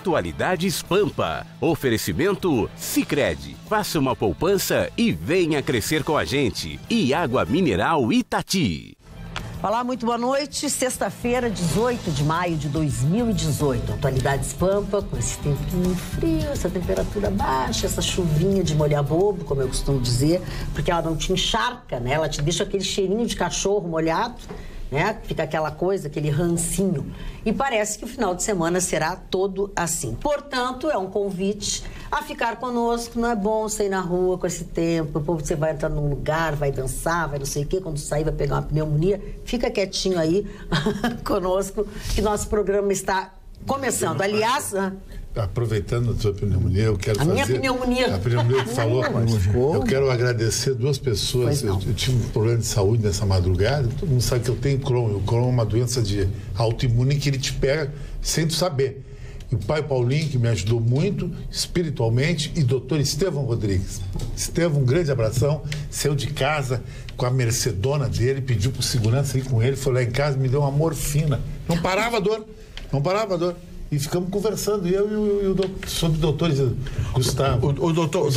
Atualidades Pampa. Oferecimento Sicredi. Faça uma poupança e venha crescer com a gente. E Água Mineral Itati. Olá, muito boa noite. Sexta-feira, 18 de maio de 2018. Atualidades Pampa, com esse tempinho frio, essa temperatura baixa, essa chuvinha de molhar bobo, como eu costumo dizer, porque ela não te encharca, né? Ela te deixa aquele cheirinho de cachorro molhado, né? Fica aquela coisa, aquele rancinho. E parece que o final de semana será todo assim. Portanto, é um convite a ficar conosco. Não é bom sair na rua com esse tempo. Você vai entrar num lugar, vai dançar, vai não sei o quê. Quando sair, vai pegar uma pneumonia. Fica quietinho aí conosco, que nosso programa está começando. Aliás... Aproveitando a sua pneumonia, eu quero fazer... A minha pneumonia. A pneumonia que falou. Eu quero agradecer duas pessoas. Eu tive um problema de saúde nessa madrugada. Todo mundo sabe que eu tenho Crohn. O Crohn é uma doença de autoimune que ele te pega sem tu saber. E o pai Paulinho, que me ajudou muito espiritualmente, e doutor Estevão Rodrigues. Estevão, um grande abração. Saiu de casa com a Mercedona dele, pediu pro segurança ir com ele, foi lá em casa, me deu uma morfina. Não parava a dor. Não parava a dor. E ficamos conversando, eu e o doutor, sobre o doutor Gustavo. O doutor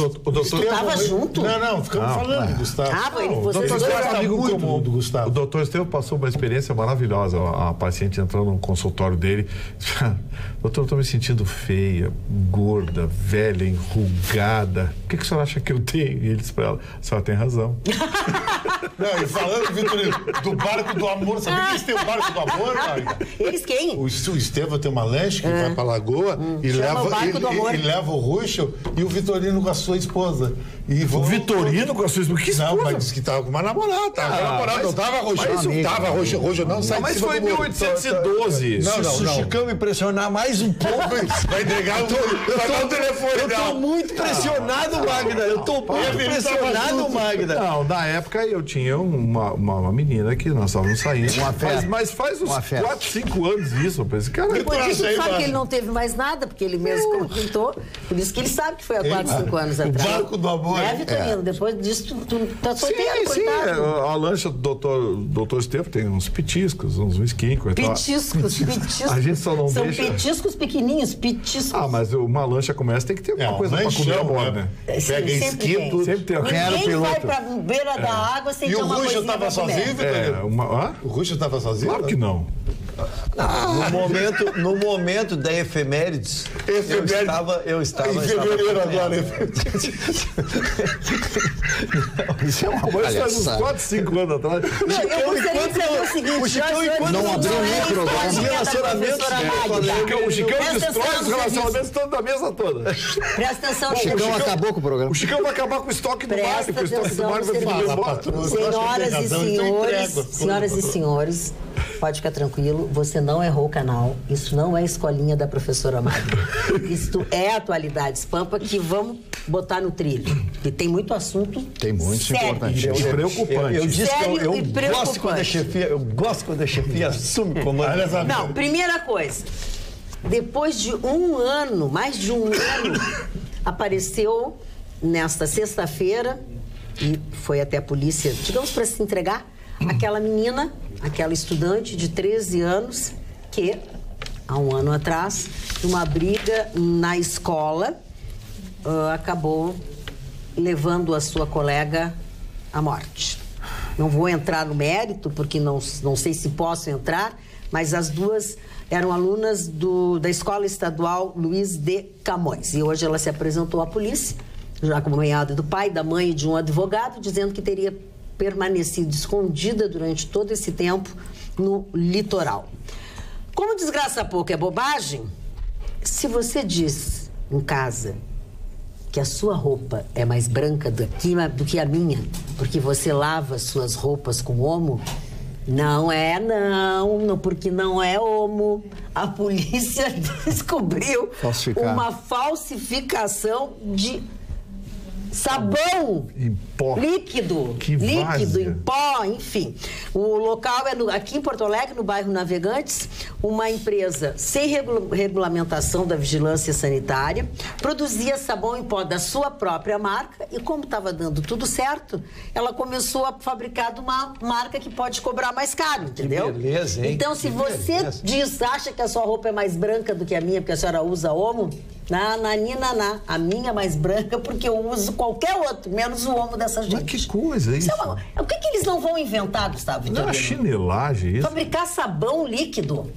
estava junto? Não, ficamos falando, Gustavo. O doutor Estevão amigo comum do Gustavo. O doutor Estevão passou uma experiência maravilhosa. A paciente entrou no consultório dele. Doutor, eu estou me sentindo feia, gorda, velha, enrugada. O que a senhora acha que eu tenho? E ele disse para ela, a senhora tem razão. Não, e falando, Vitorino, do barco do amor, sabia que eles têm o barco do amor, Marga? Eles quem? O Estevão tem uma lanche que vai pra Lagoa e leva o Ruschel e o Vitorino com a sua esposa. O Vitorino com a sua esposa? Que esposa? Não, mas disse que tava com uma namorada. Não tava Ruschel. Tava Ruschel, não sai. Mas foi em 1812. Se o Chicão me impressionar mais um pouco... Vai entregar o telefone. Eu tô muito pressionado, Magda. Eu tô muito pressionado, Magda. Não, na época eu tinha uma menina que nós estávamos saindo. Mas faz uns 4, 5 anos isso. Eu pensei, cara, sabe que ele não teve mais nada, porque ele mesmo comentou. Por isso que ele sabe que foi há 4, 5 anos atrás. O barco do amor. Vitorino? Depois disso, tu tá solteiro, sim, coitado. A lancha do doutor Estevão tem uns petiscos, uns whisky, coitado. Petiscos. A gente só não São deixa... petiscos pequenininhos, petiscos. Mas uma lancha começa, tem que ter alguma coisa pra comer a bordo, né? Pega esquilo. Sempre tem. Ninguém vai pra beira da água sem ter uma coisinha pra comer. E o Ruschel tava sozinho, O Ruschel tava sozinho? Claro que não. No momento da efemérides, eu estava em fevereiro agora. Isso é uma coisa faz uns 4, 5 anos atrás. Eu gostaria de dizer o seguinte: o Chicão, enquanto não abriu nem programa, relacionamentos. O Chicão destrói os relacionamentos todos da mesa toda. Presta atenção, o Chicão acabou com o programa. O Chicão vai acabar com o estoque do barco, o estoque do barco vai ficar embora. Senhoras e senhores, pode ficar tranquilo, você não errou o canal. Isso não é escolinha da professora Magda. Isto é Atualidades Pampa, que vamos botar no trilho. Porque tem muito assunto. Tem muito sério. Importante. Preocupante. Eu disse sério que eu gosto quando a chefia assume comando. Não, primeira coisa. Depois de um ano, mais de um ano, apareceu nesta sexta-feira, e foi até a polícia, digamos, para se entregar, aquela menina, aquela estudante de 13 anos, que, há um ano atrás, numa briga na escola, acabou levando a sua colega à morte. Não vou entrar no mérito, porque não sei se posso entrar, mas as duas eram alunas da Escola Estadual Luiz de Camões. E hoje ela se apresentou à polícia, já acompanhada do pai, da mãe e de um advogado, dizendo que teria permanecido escondida durante todo esse tempo no litoral. Como desgraça pouco é bobagem, se você diz em casa que a sua roupa é mais branca do que a minha, porque você lava suas roupas com homo, não, porque não é homo. A polícia descobriu uma falsificação de sabão em pó. Líquido em pó, enfim. O local é aqui em Porto Alegre, no bairro Navegantes. uma empresa sem regulamentação da vigilância sanitária, produzia sabão em pó da sua própria marca e, como estava dando tudo certo, ela começou a fabricar de uma marca que pode cobrar mais caro, entendeu? Que beleza, hein? Então, se você acha que a sua roupa é mais branca do que a minha, porque a senhora usa Omo, nananina, a minha é mais branca porque eu uso qualquer outro, menos o Omo dessa gente. Mas que coisa isso? O que eles não vão inventar, Gustavo? Não é uma chinelagem isso? Fabricar sabão líquido.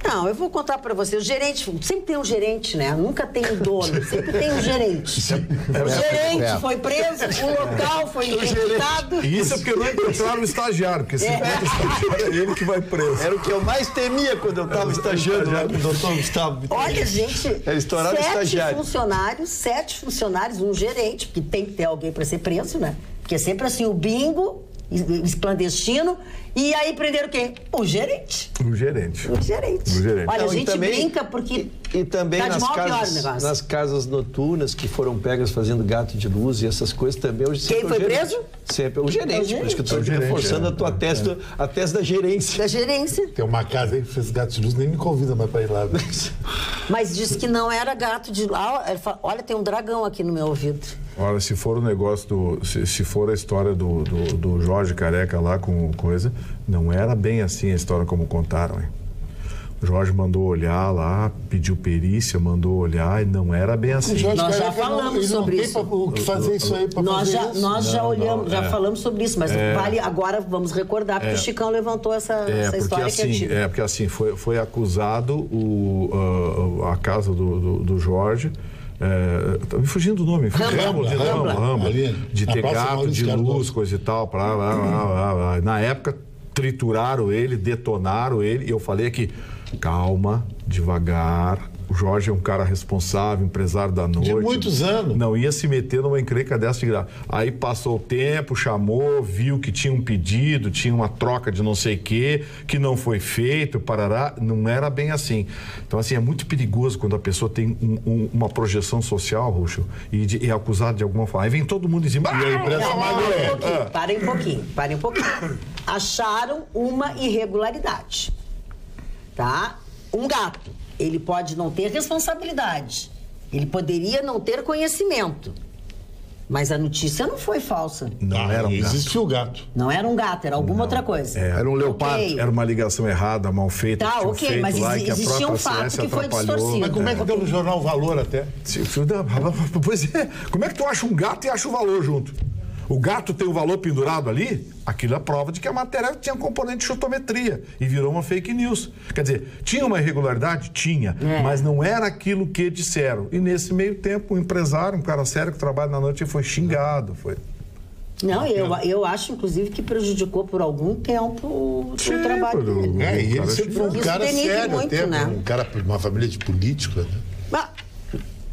Não, eu vou contar pra você. O gerente, sempre tem um gerente, né? Nunca tem um dono, sempre tem um gerente. O gerente foi preso, o local foi interditado. E isso é porque não encontraram o estagiário, porque se encontra o estagiário é ele que vai preso. Era o que eu mais temia quando eu estava estagiando lá com o doutor Gustavo. Olha, gente, é estourar o estagiário. 7 funcionários, um gerente, porque tem que ter alguém pra ser preso, né? Porque é sempre assim, o bingo clandestino, e aí prenderam quem? O gerente. O gerente. Olha, não, a gente também, brinca porque e também tá nas casas noturnas que foram pegas fazendo gato de luz e essas coisas também. Quem foi preso? Sempre o gerente. Por isso que eu estou reforçando a tua tese, a tese da gerência. Da gerência. Tem uma casa aí que fez gato de luz, nem me convida mais para ir lá. Mas disse que não era gato de luz. Olha, tem um dragão aqui no meu ouvido. Olha, se for o negócio se for a história do Jorge Careca lá com coisa, não era bem assim a história como contaram, hein? O Jorge mandou olhar lá, pediu perícia, mandou olhar e não era bem assim. Nós já falamos sobre isso. O que fazer isso aí para fazer isso? Nós já olhamos, já falamos sobre isso, mas vale agora vamos recordar porque o Chicão levantou essa história assim, que é antiga. Porque assim foi acusado a casa do Jorge. Tá me fugindo do nome. Rambla. De ter gato de luz, coisa e tal. Lá. Na época, trituraram ele, detonaram ele. E eu falei aqui, calma, devagar. O Jorge é um cara responsável, empresário da noite. De muitos anos. Não ia se meter numa encrenca dessa de graça. Aí passou o tempo, chamou, viu que tinha um pedido, tinha uma troca de não sei o quê, que não foi feito, parará. Não era bem assim. Então, assim, é muito perigoso quando a pessoa tem uma projeção social, Ruxo, e é acusado de alguma forma. Aí vem todo mundo em cima. Parem um pouquinho. Acharam uma irregularidade, tá? Um gato. Ele pode não ter responsabilidade. Ele poderia não ter conhecimento. Mas a notícia não foi falsa. Não era um gato. Existiu o gato. Não era um gato, era alguma outra coisa. Era um leopardo. Okay. Era uma ligação errada, mal feita. Tá, ok, mas existia um fato que foi distorcido. Mas como é que deu no jornal o valor até? Pois é. Como é que tu acha um gato e acha o valor junto? O gato tem o valor pendurado ali, aquilo é prova de que a matéria tinha um componente de chutometria e virou uma fake news. Quer dizer, tinha uma irregularidade? Tinha, mas não era aquilo que disseram. E nesse meio tempo, um empresário, um cara sério que trabalha na noite, foi xingado, foi... Não, eu acho, inclusive, que prejudicou por algum tempo o trabalho dele. E ele sempre foi um cara sério, muito, até, né? um cara, uma família de político, né? Mas,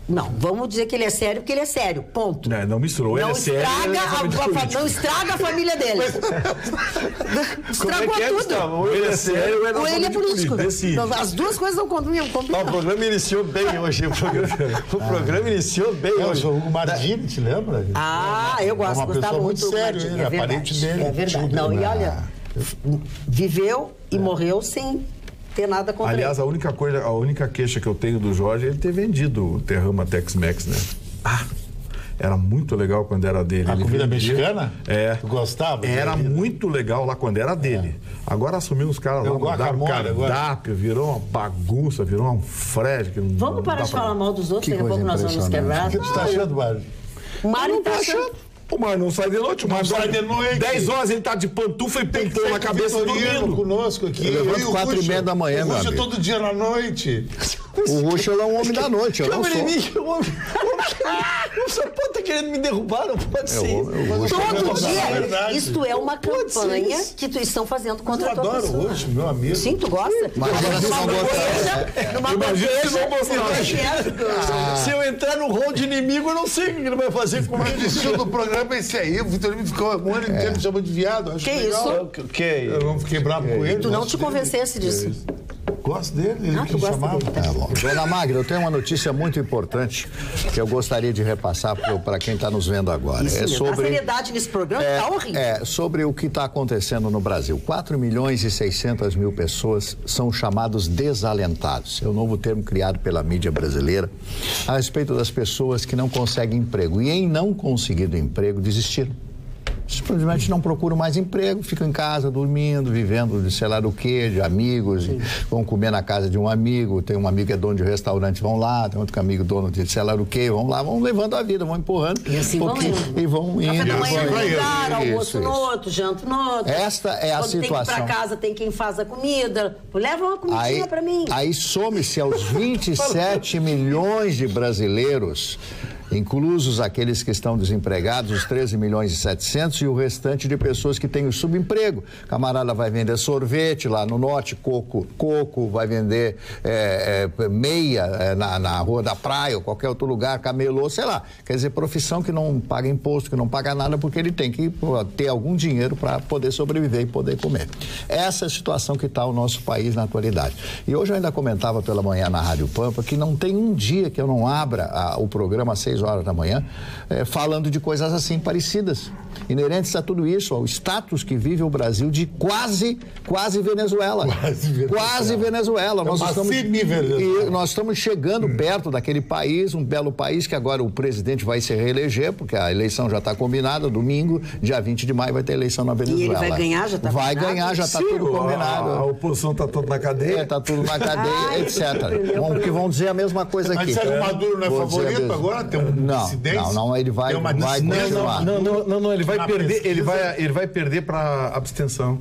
não, vamos dizer que ele é sério, porque ele é sério, ponto. Não misturou, ele é sério. Não estraga a família dele. Estragou tudo. Ele é sério, ou ele é político. As duas coisas não combinam. O programa iniciou bem hoje. O programa iniciou bem hoje. O Hugo Mardini, te lembra? Eu gosto, gostava muito do sério, ele, aparente dele. É verdade. Não, e olha, viveu e morreu sem ter nada contra ele. Aliás, a única queixa que eu tenho do Jorge é ele ter vendido o Terrama Tex-Mex, né? Era muito legal quando era dele. A comida mexicana? Tu gostava? Era muito legal lá quando era dele. Agora assumiu os caras lá, mudaram o cardápio, virou uma bagunça, virou um frege. Vamos parar de falar mal dos outros, daqui a pouco nós vamos quebrar. O que tu tá achando, Mário? O Mário tá achando. O Mário não sai de noite. O Mário sai de noite. 10 horas ele tá de pantufa e pentão na cabeça dormindo. Conosco aqui. Eu levanto 4h30 da manhã, meu amigo. todo dia na noite. O Ruxo é um homem da noite, eu não sou. Você pode estar querendo me derrubar, não pode ser. Todo dia. Isto é uma campanha que tu estão fazendo contra a tua pessoa. Eu adoro o Ruxo, meu amigo. Sim, tu gosta? Mas numa bandeja. Se eu entrar no rol de inimigo, eu não sei o que ele vai fazer com o estilo do programa é esse aí. O Vitorino ficou um ano inteiro me chamando de viado. Que isso? Eu não fiquei bravo com ele. Tu não te convencesse disso. Gosto dele, ele que chamava. Dona Magda, eu tenho uma notícia muito importante que eu gostaria de repassar para quem está nos vendo agora. Isso mesmo. A seriedade nesse programa está horrível. É sobre o que está acontecendo no Brasil. 4.600.000 pessoas são chamados desalentados. É o novo termo criado pela mídia brasileira a respeito das pessoas que não conseguem emprego. E em não conseguido emprego, desistiram. Simplesmente não procuram mais emprego, ficam em casa dormindo, vivendo de sei lá do que, de amigos, vão comer na casa de um amigo, tem um amigo que é dono de restaurante, vão lá, tem outro amigo dono de sei lá do que, vão lá, vão levando a vida, vão empurrando. E assim vão indo. E vão indo. Café da manhã no lugar, almoço no outro, janto no outro. Esta é a situação. Quando tem que ir pra casa, tem quem faz a comida, leva uma comidinha pra mim. Aí some-se aos 27 milhões de brasileiros, inclusos aqueles que estão desempregados, os 13.700.000 e o restante de pessoas que têm o subemprego. Camarada vai vender sorvete lá no norte, coco vai vender meia na rua da praia ou qualquer outro lugar, camelô, sei lá. Quer dizer, profissão que não paga imposto, que não paga nada porque ele tem que ter algum dinheiro para poder sobreviver e poder comer. Essa é a situação que está o nosso país na atualidade. E hoje eu ainda comentava pela manhã na Rádio Pampa que não tem um dia que eu não abra o programa às 6 horas da manhã, falando de coisas assim parecidas, inerentes a tudo isso, ao status que vive o Brasil de quase Venezuela. Quase Venezuela. Nós estamos chegando perto daquele país, um belo país que agora o presidente vai se reeleger, porque a eleição já está combinada, domingo, dia 20 de maio vai ter eleição na Venezuela. E ele vai ganhar, já está combinado? Vai ganhar, já está tudo combinado. A oposição está toda na cadeia? Está tudo na cadeia, etc. Que vão dizer a mesma coisa aqui. Mas será que o Maduro não é favorito agora? Tem um Não, ele vai continuar. Não, ele vai perder, ele vai perder para abstenção.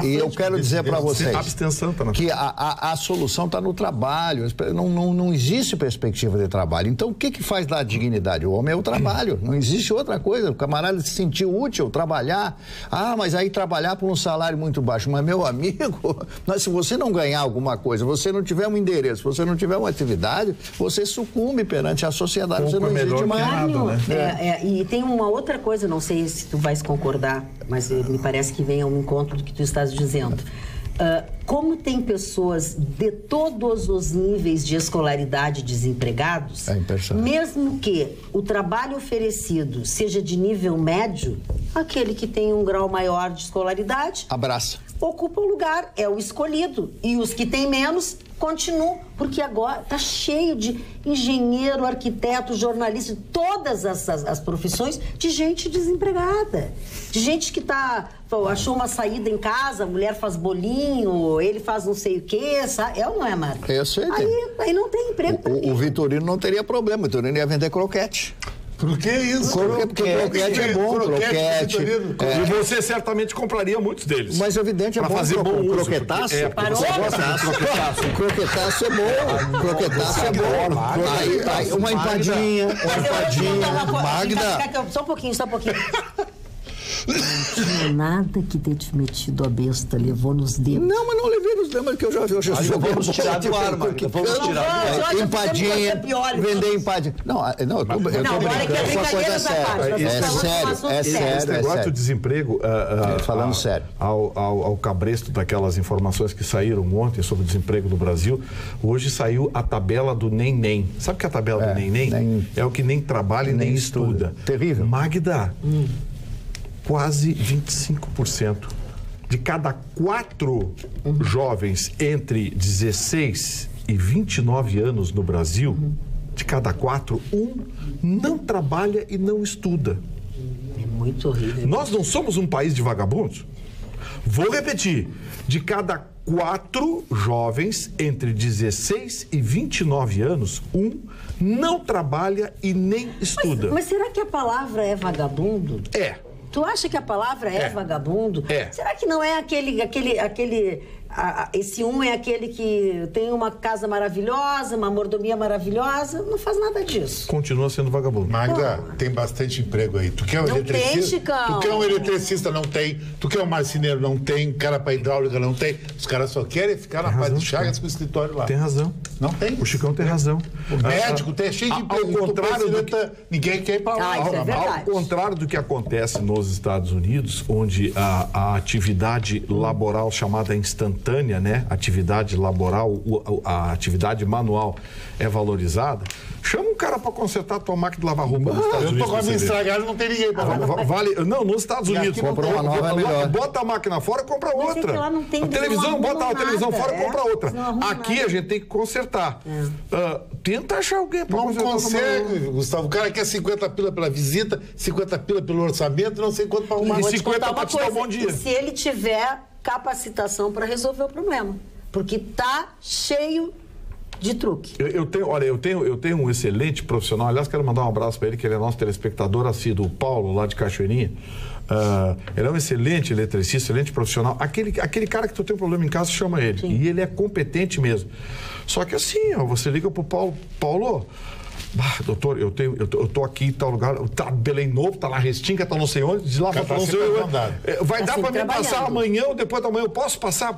E eu quero dizer para vocês abstenção, que a solução está no trabalho. Não existe perspectiva de trabalho. Então, o que faz dar dignidade? O homem é o trabalho. Não existe outra coisa. O camarada se sentir útil, trabalhar. Mas aí trabalhar por um salário muito baixo. Mas, meu amigo, se você não ganhar alguma coisa, você não tiver um endereço, você não tiver uma atividade, você sucumbe perante a sociedade. Você não existe mais. E tem uma outra coisa, não sei se tu vais concordar, mas me parece que vem ao encontro do que tu estás dizendo. Como tem pessoas de todos os níveis de escolaridade desempregados, mesmo que o trabalho oferecido seja de nível médio, aquele que tem um grau maior de escolaridade abraça, ocupa o lugar, é o escolhido. E os que têm menos continuam, porque agora está cheio de engenheiro, arquiteto, jornalista, todas as profissões de gente desempregada, de gente que achou uma saída em casa, a mulher faz bolinho, ele faz não sei o quê, sabe? É ou não é, Marco? Eu sei. Aí não tem emprego. O Vitorino não teria problema, o Vitorino ia vender croquete. Por que isso? Porque croquete é bom, croquete. E você certamente compraria muitos deles. Mas evidente é bom fazer bom uso. Croquetaço. Você gosta de croquetaço? Croquetaço é bom. Croquetaço é bom. Aí, uma empadinha. Magda. Só um pouquinho. Não tinha nada que ter te metido a besta, levou nos dedos. Não, mas não levei nos dedos, que eu já vamos tirar do ar, Magda. Vamos tirar do ar. Empadinha, vender empadinha. Eu tô brincando, é uma coisa séria. É sério. Esse negócio do desemprego, falando sério. Ao cabresto daquelas informações que saíram ontem sobre o desemprego no Brasil, hoje saiu a tabela do nem. Sabe o que é a tabela do nem? É o que nem trabalha e nem estuda. Terrível. Magda, quase 25%. De cada 4 jovens entre 16 e 29 anos no Brasil, de cada 4, 1 não trabalha e não estuda. É muito horrível. Nós não somos um país de vagabundos? Vou repetir. De cada 4 jovens entre 16 e 29 anos, 1 não trabalha e nem estuda. Mas será que a palavra é vagabundo? É. Tu acha que a palavra é vagabundo? É. Será que não é esse é aquele que tem uma casa maravilhosa, uma mordomia maravilhosa? Não faz nada disso. Continua sendo vagabundo. Magda, tem bastante emprego aí. Tu quer um eletricista? Chicão. Tu quer um eletricista? Não tem. Tu quer um marceneiro? Não tem. Cara para hidráulica? Não tem. Os caras só querem ficar na paz de Chagas com o escritório lá. Tem razão. Não tem. O Chicão tem razão. O médico tem cheio de emprego. Ao contrário ninguém quer ir para lá. Isso é verdade. Ao contrário do que acontece nos Estados Unidos, onde a atividade laboral chamada instantânea momentânea, né? Atividade laboral, a atividade manual é valorizada, chama um cara para consertar a tua máquina de lavar roupa nos Estados Unidos. Eu tô com a minha estragada, não tem ninguém para Não, nos Estados Unidos. Compra uma nova, é melhor. Bota a máquina fora, compra outra. Lá não tem, a televisão, bota a televisão fora, compra outra. Aqui nada. a gente tem que consertar. Tenta achar alguém para consertar. Não consegue, Gustavo. O cara quer 50 pila pela visita, 50 pila pelo orçamento, não sei quanto para arrumar. E 50 para te dar um bom dia. Se ele tiver capacitação para resolver o problema. Porque tá cheio de truque. Eu tenho um excelente profissional. Aliás, quero mandar um abraço para ele, que ele é nosso telespectador assíduo, o Paulo, lá de Cachoeirinha. Ele é um excelente eletricista, excelente profissional. Aquele cara que tu tem um problema em casa, chama ele. Sim. E ele é competente mesmo. Só que assim, você liga pro Paulo, doutor, eu tô aqui em tal lugar, tá Belém Novo, tá lá Restinga, tá não sei onde, de lá pra não sei onde. Vai dar pra mim passar amanhã ou depois da manhã? Eu posso passar,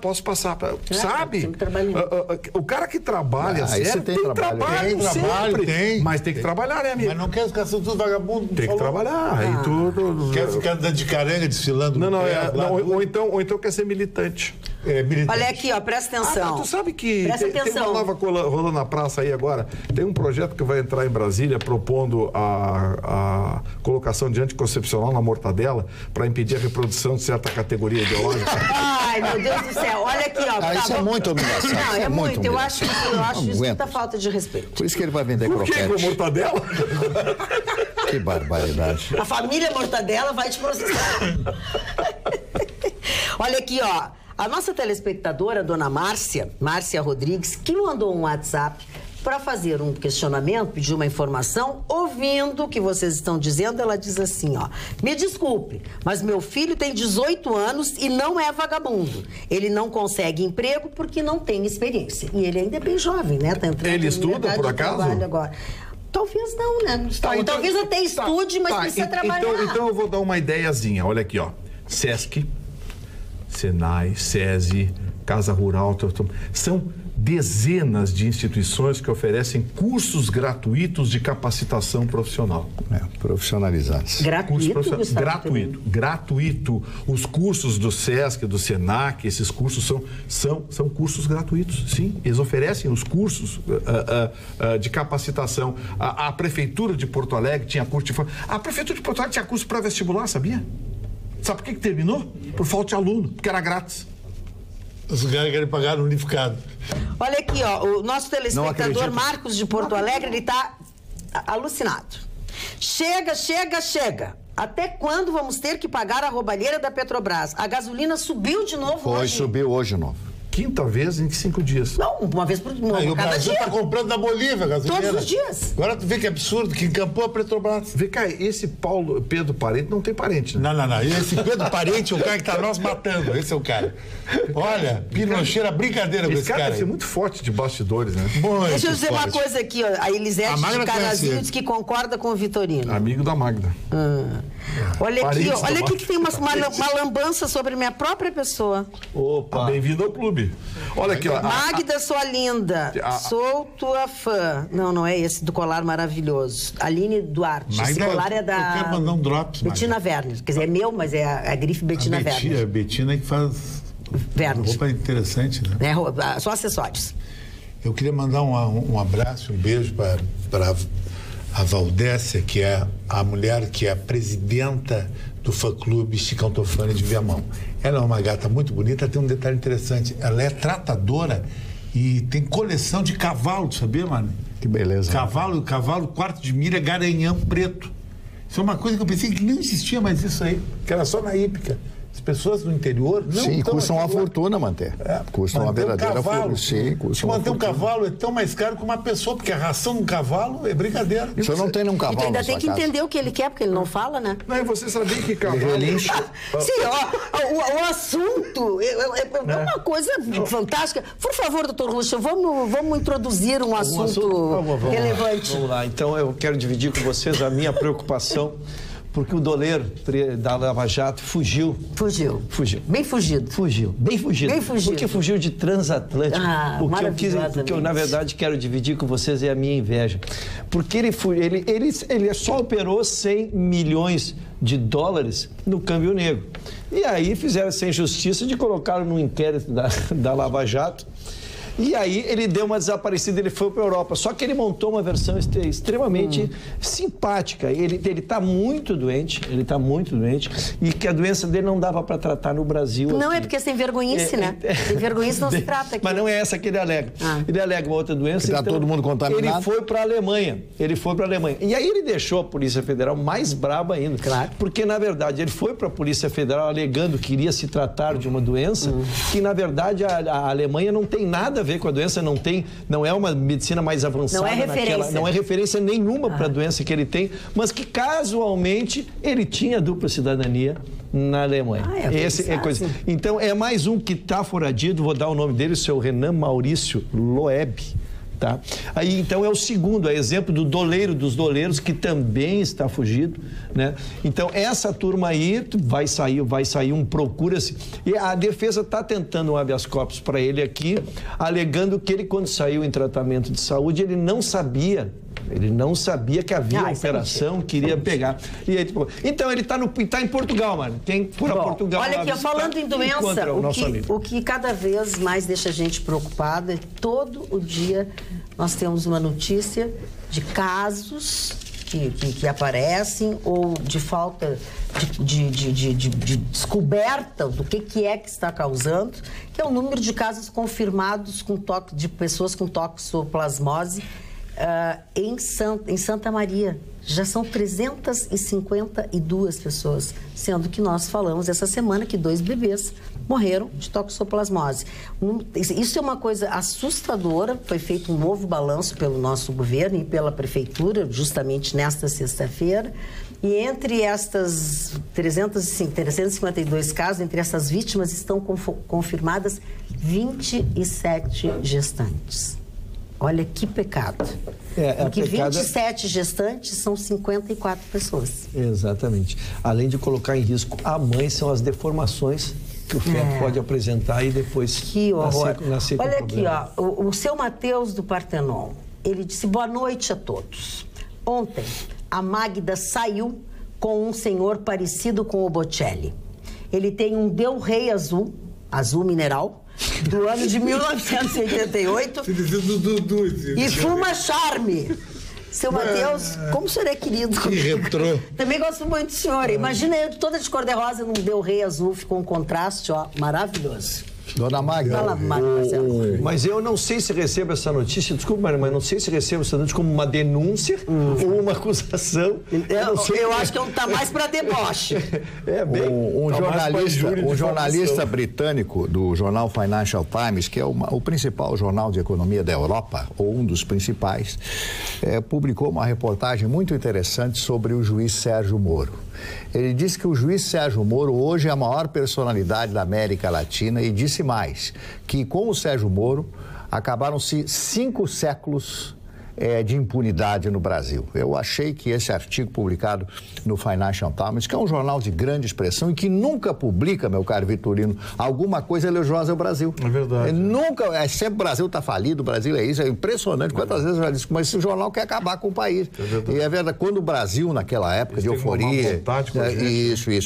sabe? O cara que trabalha sério, tem trabalho sempre. Mas tem que trabalhar, né, amigo? Mas não quer ficar sendo tudo vagabundo. Tem que trabalhar. Quer ficar de caranga, desfilando. Ou então quer ser militante. Militante. Olha aqui, ó, presta atenção. Tu sabe que tem uma nova rolando na praça aí agora. Tem um projeto que vai entrar em Brasília propondo a colocação de anticoncepcional na mortadela para impedir a reprodução de certa categoria ideológica. Ai, meu Deus do céu. Olha aqui, ó. Isso é muito humilhação. Não, é muito. Eu acho isso muita falta de respeito. Por isso que ele vai vender croquete. Por que com mortadela? Que barbaridade. A família Mortadela vai te processar. Olha aqui, ó. A nossa telespectadora, a dona Márcia Rodrigues, que mandou um WhatsApp para fazer um questionamento, pedir uma informação, ouvindo o que vocês estão dizendo, ela diz assim, ó: me desculpe, mas meu filho tem 18 anos e não é vagabundo. Ele não consegue emprego porque não tem experiência. E ele ainda é bem jovem, né? Tá entrando ele estuda, por acaso? Agora. Talvez não, né? Talvez até estude, mas precisa trabalhar. Então eu vou dar uma ideiazinha. Olha aqui, ó. Sesc, Senai, SESI, Casa Rural, são dezenas de instituições que oferecem cursos gratuitos de capacitação profissional. Profissionalizados. Gratuito. Os cursos do SESC, do SENAC, esses cursos são cursos gratuitos, sim. Eles oferecem os cursos de capacitação. A Prefeitura de Porto Alegre tinha curso de... A Prefeitura de Porto Alegre tinha curso pré-vestibular, sabia? Sabe por que terminou? Por falta de aluno, porque era grátis. Os caras querem pagar no unificado. Olha aqui, ó, o nosso telespectador Marcos de Porto Alegre, ele tá alucinado. Chega. Até quando vamos ter que pagar a roubalheira da Petrobras? A gasolina subiu de novo hoje. Subiu hoje novo. Quinta vez em 5 dias. Não, uma vez por dia. O Brasil está comprando da Bolívia a gasolina. Todos os dias. Agora tu vê que absurdo, que encampou a Petrobras. Vê cá, esse Pedro Parente não tem parente, né? Não. Esse Pedro Parente é o cara que está nós matando. Esse é o cara. Olha, Pinocheira, brincadeira com esse cara. Deve ser muito forte de bastidores, né? Deixa eu dizer uma coisa aqui, ó. A Elisete de Carazinho diz que concorda com o Vitorino. Amigo da Magda. Olha aqui, ó. Olha aqui que tem uma lambança sobre minha própria pessoa. Opa! Bem-vindo ao clube. Olha aqui, ó. Magda, sua linda. Sou tua fã. Não é esse do colar maravilhoso. Aline Duarte. Magda, esse colar é da... Eu quero mandar um drops, Bettina Werner. Quer dizer, é meu, mas é a grife Bettina Werner. É a Bettina que faz roupa interessante, né? Só acessórios. Eu queria mandar um abraço, um beijo para a Valdécia, que é a mulher que é a presidenta do fã-clube Chicão Tofani de Viamão. Ela é uma gata muito bonita, tem um detalhe interessante. Ela é tratadora e tem coleção de cavalo, sabia, mano? Que beleza. Cavalo, quarto de milha, garanhão preto. Isso é uma coisa que eu pensei que não existia mais isso aí, que era só na hípica. As pessoas do interior não Sim, custam uma fortuna manter. Custam uma verdadeira fortuna. Sim, custam manter um cavalo é tão mais caro que uma pessoa, porque a ração de um cavalo é brincadeira. Você não tem um cavalo. E tu ainda tem que entender o que ele quer, porque ele não fala, né? Não, e você sabia que cavalo... Sim, ó, o assunto é uma coisa fantástica. Por favor, doutor Ruxa, vamos introduzir um assunto relevante. Vamos lá, então eu quero dividir com vocês a minha preocupação. Porque o doleiro da Lava Jato fugiu. Bem fugido. Porque fugiu de transatlântico. O que eu, na verdade, quero dividir com vocês é a minha inveja. Porque ele só operou 100 milhões de dólares no câmbio negro. E aí fizeram essa injustiça de colocá-lo no inquérito da Lava Jato. E aí ele deu uma desaparecida, ele foi para a Europa. Só que ele montou uma versão extremamente simpática. Ele está muito doente, e que a doença dele não dava para tratar no Brasil. Não, aqui. é porque sem vergonhice, né? Sem vergonhice não se trata aqui. Mas não é essa que ele alega. Ele alega uma outra doença. Está todo mundo contaminado. Ele foi para a Alemanha. E aí ele deixou a Polícia Federal mais braba ainda. Claro. Porque, na verdade, ele foi para a Polícia Federal alegando que iria se tratar de uma doença que, na verdade, a Alemanha não tem nada a ver com a doença, não é uma medicina mais avançada. Não é referência. Não é referência nenhuma para a doença que ele tem, mas que casualmente ele tinha dupla cidadania na Alemanha. Esse é coisa. Então é mais um que está foradido, vou dar o nome dele, o seu Renan Maurício Loeb. Tá? Aí, então, é o segundo, é exemplo do doleiro dos doleiros, que também está fugido, né? Então, essa turma aí vai sair um procura-se. E a defesa está tentando um habeas corpus para ele aqui, alegando que ele, quando saiu em tratamento de saúde, ele não sabia que havia uma operação que iria pegar. E aí, então, ele está em Portugal, mano. Tem que ir a Portugal. Olha aqui, falando em doença, o que cada vez mais deixa a gente preocupada é todo o dia nós temos uma notícia de casos que aparecem ou de falta de descoberta do que é que está causando, que é o número de casos confirmados de pessoas com toxoplasmose em Santa Maria. Já são 352 pessoas, sendo que nós falamos essa semana que 2 bebês morreram de toxoplasmose. Isso é uma coisa assustadora. Foi feito um novo balanço pelo nosso governo e pela prefeitura, justamente nesta sexta-feira. E entre estas 352 casos, entre essas vítimas, estão confirmadas 27 gestantes. Olha que pecado. Porque 27 gestantes são 54 pessoas. Exatamente. Além de colocar em risco a mãe, são as deformações que o feto pode apresentar e depois que horror. nascer com Olha problema. aqui, ó, o seu Mateus do Partenon, ele disse: boa noite a todos. Ontem, a Magda saiu com um senhor parecido com o Bocelli. Ele tem um Del Rey azul mineral, do ano de 1988 e fuma Charme. Seu Mateus, como o senhor é querido. Que retrô. Também gosto muito do senhor. Imagina eu toda de cor-de-rosa num Del Rey azul, ficou um contraste, ó, maravilhoso. Dona Magda. Fala, Marcelo. Mas eu não sei se recebo essa notícia, desculpa, mas não sei se recebo essa notícia como uma denúncia ou uma acusação. Eu acho que está mais para deboche. Um jornalista britânico do jornal Financial Times, que é o principal jornal de economia da Europa, ou um dos principais, publicou uma reportagem muito interessante sobre o juiz Sérgio Moro. Ele disse que o juiz Sérgio Moro hoje é a maior personalidade da América Latina e disse mais, que com o Sérgio Moro acabaram-se 5 séculos de impunidade no Brasil. Eu achei que esse artigo publicado no Financial Times, que é um jornal de grande expressão e que nunca publica, meu caro Vitorino, alguma coisa elogiosa ao Brasil. É verdade. Sempre o Brasil está falido, o Brasil é isso, é impressionante. Quantas vezes eu já disse, mas esse jornal quer acabar com o país. E é verdade, quando o Brasil, naquela época de euforia,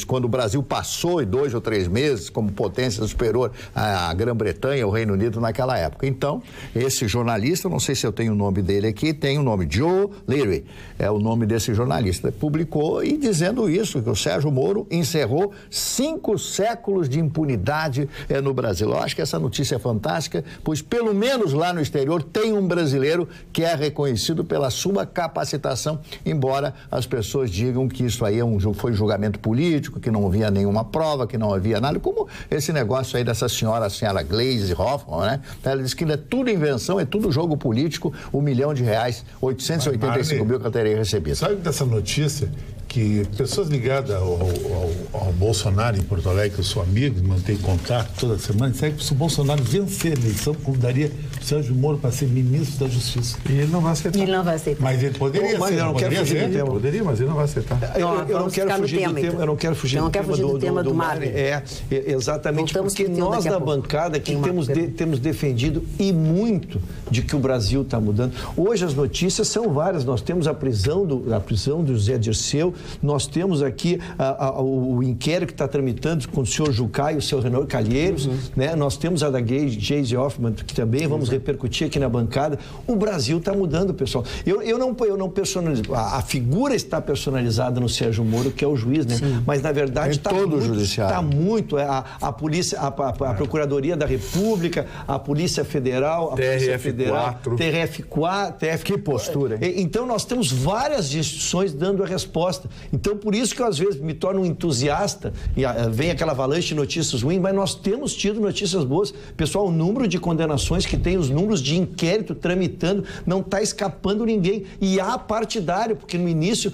quando o Brasil passou em 2 ou 3 meses como potência superior à Grã-Bretanha, ao Reino Unido naquela época. Então, esse jornalista, não sei se eu tenho o nome dele aqui, tem o nome Joe Leary, é o nome desse jornalista, publicou e dizendo isso, que o Sérgio Moro encerrou 5 séculos de impunidade no Brasil. Eu acho que essa notícia é fantástica, pois pelo menos lá no exterior tem um brasileiro que é reconhecido pela sua capacitação, embora as pessoas digam que isso aí foi julgamento político, que não havia nenhuma prova, que não havia nada, como esse negócio aí dessa senhora, a senhora Gleisi Hoffmann, né? Ela diz que é tudo invenção, é tudo jogo político, R$1 milhão, 885 mil que eu teria recebido. Sabe dessa notícia que pessoas ligadas ao Bolsonaro em Porto Alegre, que eu sou amigo, mantenho contato toda semana, sabe que se o Bolsonaro vencer a eleição, daria Sérgio Moro para ser ministro da Justiça. E ele não vai aceitar. Ele não vai aceitar. Mas ele poderia Mas ser. eu não quero fugir do tema. Poderia, mas ele não vai aceitar. Eu não quero fugir do tema. Eu não quero fugir do tema do Marley. Exatamente, porque nós da bancada que temos defendido e muito de que o Brasil está mudando. Hoje as notícias são várias. Nós temos a prisão do José Dirceu, nós temos aqui o inquérito que está tramitando com o senhor Jucá e o senhor Renato Calheiros, né? Nós temos a da Geise Hoffmann, que também vamos repercutir aqui na bancada. O Brasil está mudando, pessoal. Eu não personalizo. A figura está personalizada no Sérgio Moro, que é o juiz, né? Sim. Mas, na verdade, está muito. A polícia, a Procuradoria da República, a Polícia Federal, a Polícia Federal, TRF4. Que postura, hein? Então, nós temos várias instituições dando a resposta. Então, por isso que eu, às vezes, me torno um entusiasta e vem aquela avalanche de notícias ruins, mas nós temos tido notícias boas. Pessoal, o número de condenações que tem, os números de inquérito tramitando, não está escapando ninguém. E há partidário, porque no início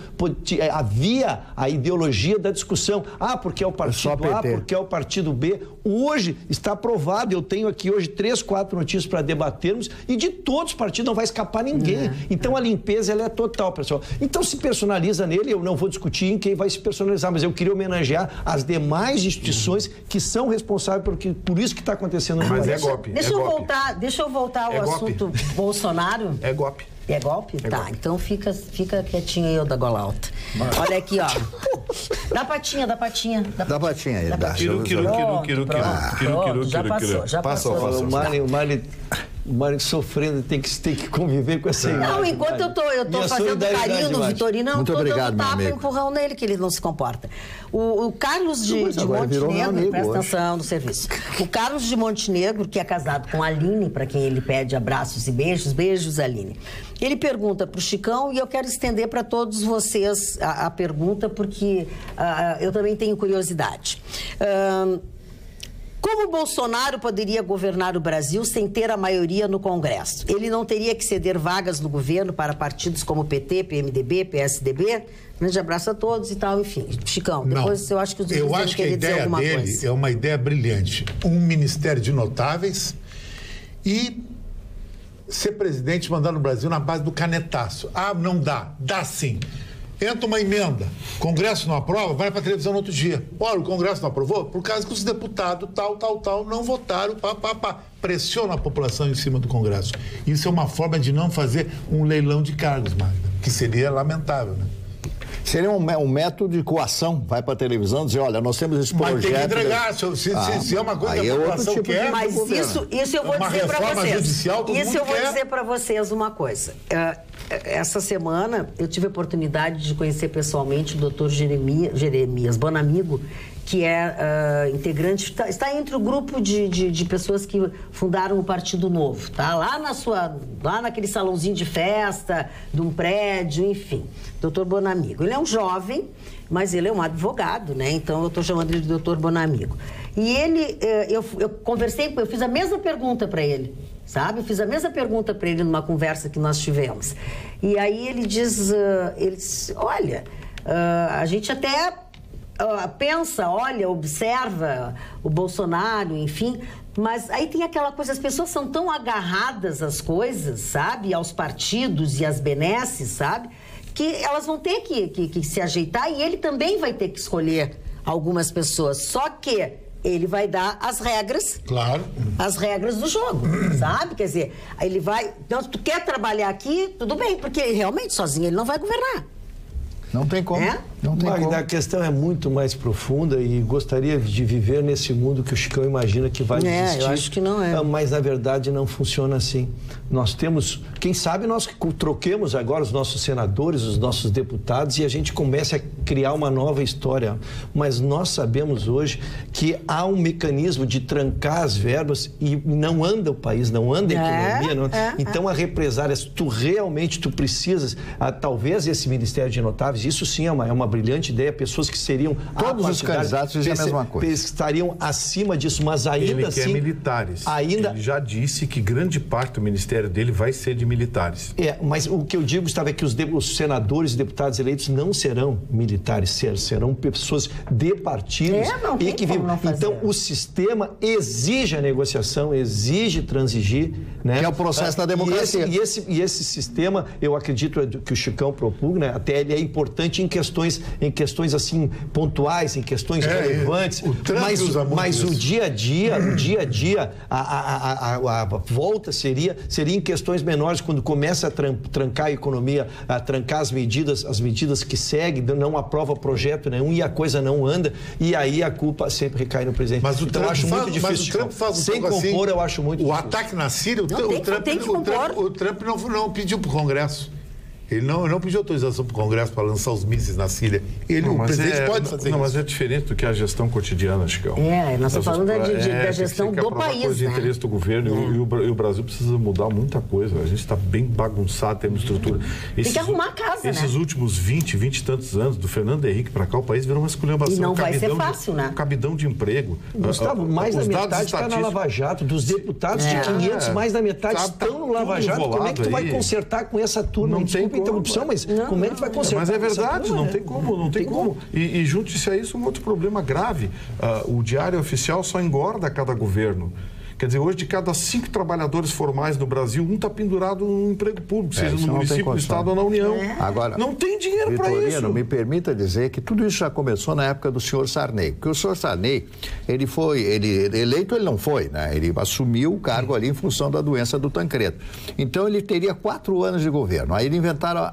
havia a ideologia da discussão. Porque é o partido A, porque é o partido B. Hoje está provado, eu tenho aqui hoje 3, 4 notícias para debatermos e de todos os partidos não vai escapar ninguém. Então a limpeza ela é total, pessoal. Então se personaliza nele, eu não vou discutir em quem vai se personalizar, mas eu queria homenagear as demais instituições que são responsáveis por isso que está acontecendo no Brasil. Mas é golpe. Deixa eu voltar ao assunto Bolsonaro. É golpe. É golpe? Tá, então fica quietinho aí, da gola alta. Olha aqui, ó. Dá patinha. Dá patinha aí. Já passou. O Mário sofrendo, tem que conviver com essa imagem. Não, enquanto eu tô fazendo carinho no Vitorino, eu tô dando tapa e empurrão nele, que ele não se comporta. O Carlos de Montenegro, presta atenção no serviço. O Carlos de Montenegro, que é casado com a Aline, para quem ele pede abraços e beijos, Aline. Ele pergunta para o Chicão, e eu quero estender para todos vocês a pergunta, porque eu também tenho curiosidade. Como Bolsonaro poderia governar o Brasil sem ter a maioria no Congresso? Ele não teria que ceder vagas no governo para partidos como PT, PMDB, PSDB? Grande abraço a todos e tal, enfim. Chicão, depois eu acho que os eu acho que a ideia dele é uma ideia brilhante. Um ministério de notáveis e ser presidente mandar no Brasil na base do canetaço. Não dá. Dá sim. Entra uma emenda, o Congresso não aprova, vai para a televisão no outro dia. Olha, o Congresso não aprovou por causa que os deputados tal, não votaram, pressiona a população em cima do Congresso. Isso é uma forma de não fazer um leilão de cargos, Magda, que seria lamentável, né? Seria um método de coação, vai para a televisão dizer, olha, nós temos esse projeto... Mas tem que entregar, se é uma coisa que a população quer... Mas isso eu vou dizer para vocês. Isso eu vou dizer para vocês uma coisa. Essa semana eu tive a oportunidade de conhecer pessoalmente o Dr. Jeremias Bonamigo, que é integrante, está entre o grupo de pessoas que fundaram o Partido Novo, tá? Lá naquele salãozinho de festa, de um prédio, enfim. Doutor Bonamigo. Ele é um jovem, mas ele é um advogado, né? Então eu estou chamando ele de Doutor Bonamigo. E ele, eu conversei, eu fiz a mesma pergunta para ele, sabe? Eu fiz a mesma pergunta para ele numa conversa que nós tivemos. E aí ele diz, olha, a gente até... pensa, olha, observa o Bolsonaro, enfim, mas aí tem aquela coisa, as pessoas são tão agarradas às coisas, sabe, aos partidos e às benesses, sabe, que elas vão ter que se ajeitar e ele também vai ter que escolher algumas pessoas, só que ele vai dar as regras, claro, as regras do jogo, sabe, quer dizer, ele vai, então, se tu quer trabalhar aqui, tudo bem, porque realmente sozinho ele não vai governar. Não tem como. Não tem Magda, como. a questão é muito mais profunda e gostaria de viver nesse mundo que o Chicão imagina que vai existir. Eu acho que não é. Mas, na verdade, não funciona assim. Nós temos... Quem sabe nós troquemos agora os nossos senadores, os nossos deputados e a gente comece a criar uma nova história. Mas nós sabemos hoje que há um mecanismo de trancar as verbas e não anda o país, não anda a economia. Então, a represária, se tu realmente precisas, talvez esse Ministério de Notáveis, isso sim é uma brilhante ideia, pessoas que seriam... Todos os candidatos dizem a mesma coisa. Estariam acima disso, mas ainda assim... Ele quer militares. Ainda... Ele já disse que grande parte do ministério dele vai ser de militares. Mas o que eu digo, Gustavo, é que os senadores e deputados eleitos não serão militares, serão pessoas de partidos e que vivem. Então, o sistema exige a negociação, exige transigir, né? Que é o processo da democracia. E esse sistema, eu acredito que o Chicão propugna, né? Até ele é importante em questões assim pontuais, em questões relevantes. Mas o dia a dia, a volta seria em questões menores, quando começa a trancar a economia, a trancar as medidas que seguem, não aprova projeto nenhum e a coisa não anda, e aí a culpa sempre recai no presidente. Mas o então, Trump eu acho muito difícil. Mas o Trump faz sem compor, assim, eu acho muito difícil. O ataque na Síria, o Trump não pediu para o Congresso. Ele não pediu autorização para o Congresso para lançar os mísseis na Síria. O presidente pode fazer isso. Mas é diferente do que a gestão cotidiana, Chicão. Nós estamos falando da gestão do país, coisa de interesse do governo e o Brasil precisa mudar muita coisa. A gente está bem bagunçado, temos estrutura. Tem que arrumar a casa, Esses últimos 20 e tantos anos, do Fernando Henrique para cá, o país virou uma esculhambação. E não vai ser fácil, né? Cabidão de emprego. Gustavo, mais da metade está na Lava Jato. Dos deputados de 500, mais da metade estão no Lava Jato. Como é que tu vai consertar com essa turma? Não tem interrupção, mas como é que tu vai consertar? Mas é verdade, não tem como. E junte-se a isso um outro problema grave. O diário oficial só engorda a cada governo. Quer dizer, hoje de cada 5 trabalhadores formais no Brasil, um está pendurado num emprego público, seja no município, no Estado ou na União. Agora, não tem dinheiro para isso. Me permita dizer que tudo isso já começou na época do senhor Sarney. Porque o senhor Sarney, eleito ele não foi, né? Ele assumiu o cargo ali em função da doença do Tancredo. Então ele teria 4 anos de governo. Aí eles inventaram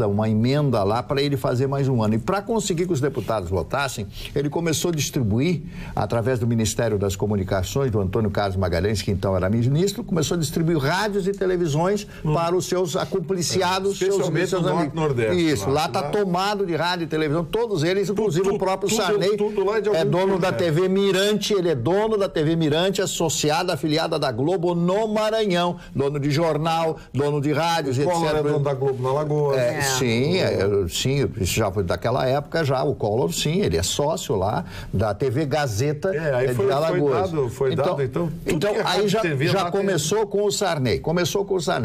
uma emenda lá para ele fazer mais um ano. E para conseguir que os deputados votassem, ele começou a distribuir, através do Ministério das Comunicações, do Antônio Carlos Magalhães, que então era ministro, começou a distribuir rádios e televisões para os seus acompliciados, seus amigos. Nordeste. Isso, lá está tomado de rádio e televisão, todos eles, inclusive o próprio Sarney, é dono da TV Mirante, ele é dono da TV Mirante, associada, afiliada da Globo no Maranhão, dono de jornal, dono de rádios, etc. O Collor é dono da Globo na Lagoa. Sim, isso já foi daquela época já, o Collor, sim, ele é sócio lá da TV Gazeta de Alagoas. Foi dado, então. Então, aí já começou com o Sarney.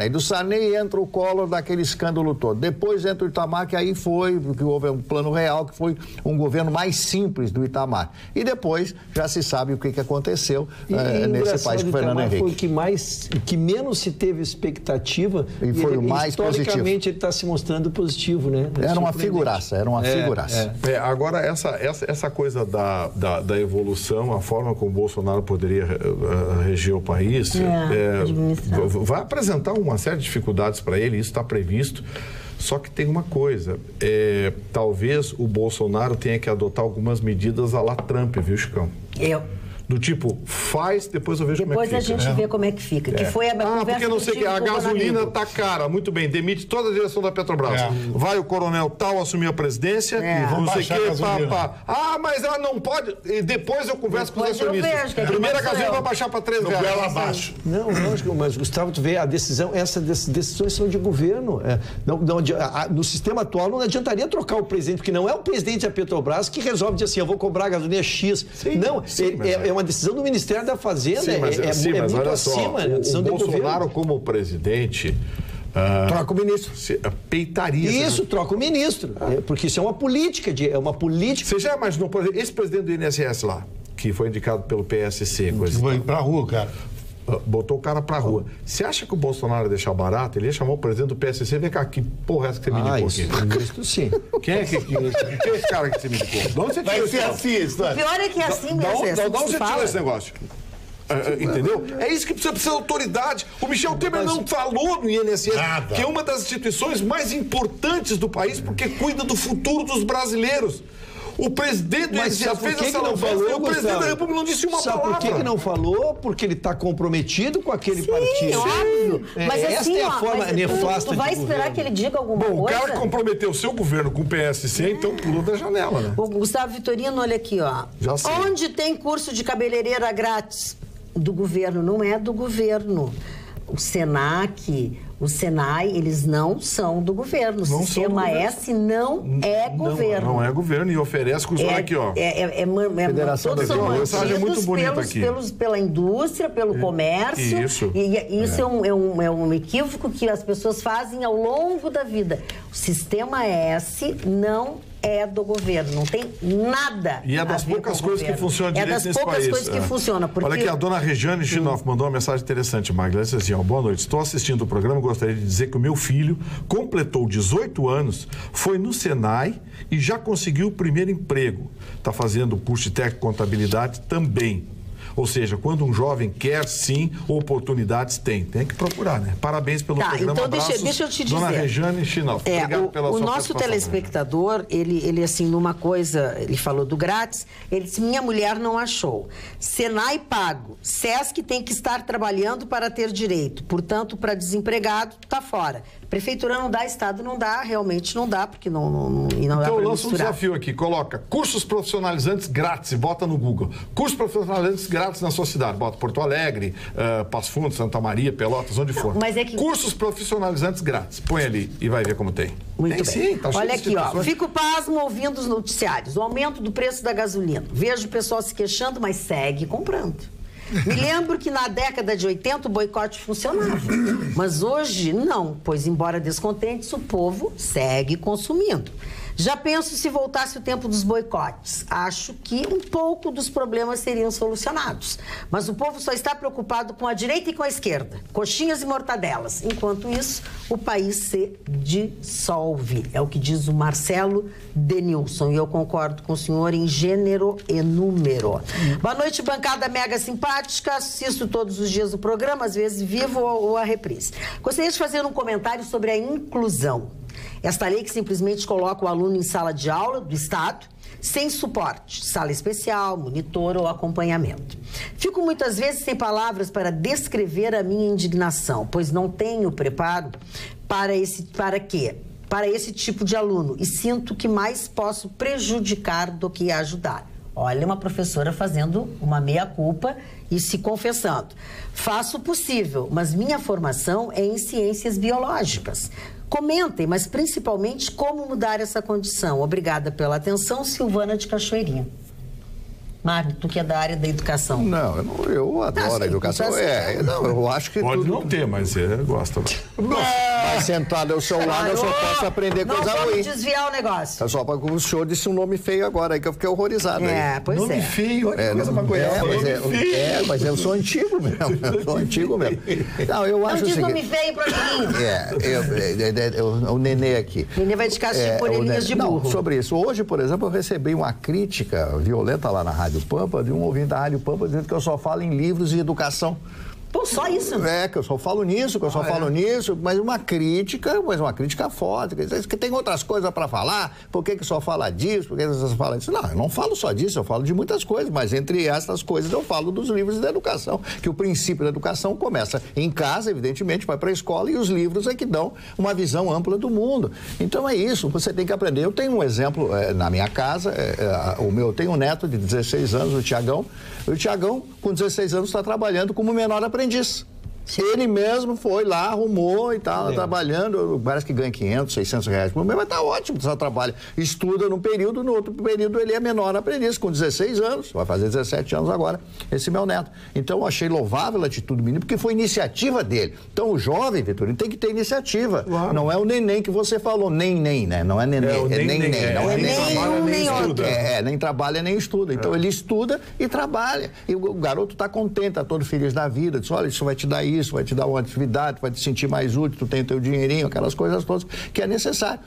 Do Sarney entra o Collor daquele escândalo todo. Depois entra o Itamar, que aí que houve um plano real, que foi um governo mais simples do Itamar. E depois já se sabe o que aconteceu nesse país com o Fernando Henrique. Foi o que menos se teve expectativa. E foi o mais positivo. Historicamente, ele está se mostrando positivo, né? Era uma figuraça. Agora, essa coisa da evolução, a forma como o Bolsonaro poderia reger o país, vai apresentar uma série de dificuldades para ele, isso está previsto. Só que tem uma coisa, talvez o Bolsonaro tenha que adotar algumas medidas à la Trump, viu, Chicão? Do tipo, faz, depois eu vejo como é que fica. Depois a gente vê como é que fica. Que foi a conversa porque não sei que a gasolina tá cara. Muito bem, demite toda a direção da Petrobras. Vai o coronel tal assumir a presidência, não sei o quê, mas ela não pode. E depois eu converso com os acionistas. Primeira gasolina vai baixar para R$3. Abaixo. Não, lógico, mas Gustavo, tu vê a decisão, essas decisões são de governo. No sistema atual não adiantaria trocar o presidente, porque não é o presidente da Petrobras que resolve dizer assim, eu vou cobrar a gasolina X. É uma decisão do Ministério da Fazenda, mas muito acima. O Bolsonaro, como presidente, troca o ministro. Peitaria. Isso, troca o ministro. Porque isso é uma política. Você já imaginou, por exemplo, esse presidente do INSS lá, que foi indicado pelo PSC? Foi pra rua, cara. Botou o cara pra rua. Você acha que o Bolsonaro ia deixar barato? Ele ia chamar o presidente do PSC, vem cá, que porra é essa que você me indicou aqui? Isso sim. Quem é esse cara que você me indicou? De onde você tirou esse negócio? O pior é que é assim mesmo. De onde você tirou esse negócio? Entendeu? É isso que precisa de autoridade. O Michel Temer não falou no INSS, que é uma das instituições mais importantes do país, porque cuida do futuro dos brasileiros. O presidente do INSS fez essa lambança e o presidente da República não disse uma palavra. Por que não falou? Porque ele está comprometido com aquele partido. Óbvio. Mas essa é a forma nefasta. Tu vai esperar que ele diga alguma coisa? O cara que comprometeu o seu governo com o PSC, então pulou da janela, né? O Gustavo Vitorino, olha aqui, ó. Já sei. Onde tem curso de cabeleireira grátis? Do governo, não é do governo. O Senac, O Senai, eles não são do governo. O Sistema S não é governo. Não é governo e oferece curso. Olha aqui, ó. Todos são mantidos pela indústria, pelo comércio. Isso. E isso é um equívoco que as pessoas fazem ao longo da vida. O Sistema S não é do governo, não tem nada. E é das poucas coisas que funcionam direito nesse país. É das poucas coisas que funcionam. Porque... Olha aqui, a dona Regiane Chinoff mandou uma mensagem interessante, Magda. Ela disse assim, boa noite, estou assistindo o programa, gostaria de dizer que o meu filho completou 18 anos, foi no Senai e já conseguiu o primeiro emprego. Está fazendo o curso de técnico de contabilidade também. Ou seja, quando um jovem quer, sim, oportunidades tem. Tem que procurar, né? Parabéns pelo programa. Então, deixa eu te dizer. Dona Regiane Chinoff, obrigado pela sua participação. O nosso telespectador, ele assim, numa coisa, ele falou do grátis, ele disse, minha mulher não achou. Senai pago, SESC tem que estar trabalhando para ter direito. Portanto, para desempregado, está fora. Prefeitura não dá, Estado não dá, realmente não dá, porque não dá para misturar. Então, eu lanço um desafio aqui, coloca cursos profissionalizantes grátis, bota no Google. Cursos profissionalizantes grátis na sua cidade, bota Porto Alegre, Passo Fundo, Santa Maria, Pelotas, onde for. Mas é que... Cursos profissionalizantes grátis, põe ali e vai ver como tem. Muito bem. Sim, tá. Olha aqui, ó, fico pasmo ouvindo os noticiários, o aumento do preço da gasolina. Vejo o pessoal se queixando, mas segue comprando. Me lembro que na década de 80 o boicote funcionava, mas hoje não, pois embora descontentes, o povo segue consumindo. Já penso se voltasse o tempo dos boicotes. Acho que um pouco dos problemas seriam solucionados. Mas o povo só está preocupado com a direita e com a esquerda. Coxinhas e mortadelas. Enquanto isso, o país se dissolve. É o que diz o Marcelo Denilson. E eu concordo com o senhor em gênero e número. Boa noite, bancada mega simpática. Assisto todos os dias o programa, às vezes vivo ou a reprise. Gostaria de fazer um comentário sobre a inclusão. Esta lei que simplesmente coloca o aluno em sala de aula do Estado, sem suporte, sala especial, monitor ou acompanhamento. Fico muitas vezes sem palavras para descrever a minha indignação, pois não tenho preparo para esse tipo de aluno e sinto que mais posso prejudicar do que ajudar. Olha, uma professora fazendo uma meia-culpa e se confessando. Faço o possível, mas minha formação é em ciências biológicas. Comentem, mas principalmente como mudar essa condição. Obrigada pela atenção, Silvana de Cachoeirinha. Mário, tu que é da área da educação. Não, eu adoro a educação. Eu acho que pode não ter, mas você gosta. Mas sentado ao seu lado, eu só posso aprender coisa ruim. Vamos desviar o negócio. É só para o senhor disse um nome feio agora, aí que eu fiquei horrorizado. Pois nome feio, coisa maconhosa. Mas eu sou antigo mesmo. Não, eu acho não diz nome feio para mim. O Nenê aqui. O Nenê vai te castigar por orelhinhas de burro. Não, sobre isso. Hoje, por exemplo, eu recebi uma crítica violenta lá na Rádio Pampa, de um ouvinte da Rádio Pampa, dizendo que eu só falo em livros e educação. Pô, só isso? Que eu só falo nisso, mas uma crítica forte. Que tem outras coisas para falar, por que só fala disso, por que você só fala disso? Não, eu não falo só disso, eu falo de muitas coisas, mas entre essas coisas eu falo dos livros da educação, que o princípio da educação começa em casa, evidentemente, vai para a escola, e os livros é que dão uma visão ampla do mundo. Então é isso, você tem que aprender. Eu tenho um exemplo na minha casa, eu tenho um neto de 16 anos, o Tiagão. O Tiagão, com 16 anos, está trabalhando como menor aprendiz. Ele mesmo foi lá, arrumou e tal, trabalhando, parece que ganha 500, 600 reais por mês, mas tá ótimo, só trabalha. Estuda num período, no outro período ele é menor aprendiz, com 16 anos, vai fazer 17 anos agora, esse meu neto. Então eu achei louvável a atitude do menino, porque foi iniciativa dele. Então o jovem, Vitorino, tem que ter iniciativa. Claro. Não é o neném que você falou, nem, né? Não é neném, nem trabalha nem estuda. Então ele estuda e trabalha. E o garoto tá contente, tá todo feliz da vida, diz, olha, isso vai te dar isso, vai te dar uma atividade, vai te sentir mais útil, tu tem o teu dinheirinho, aquelas coisas todas que é necessário.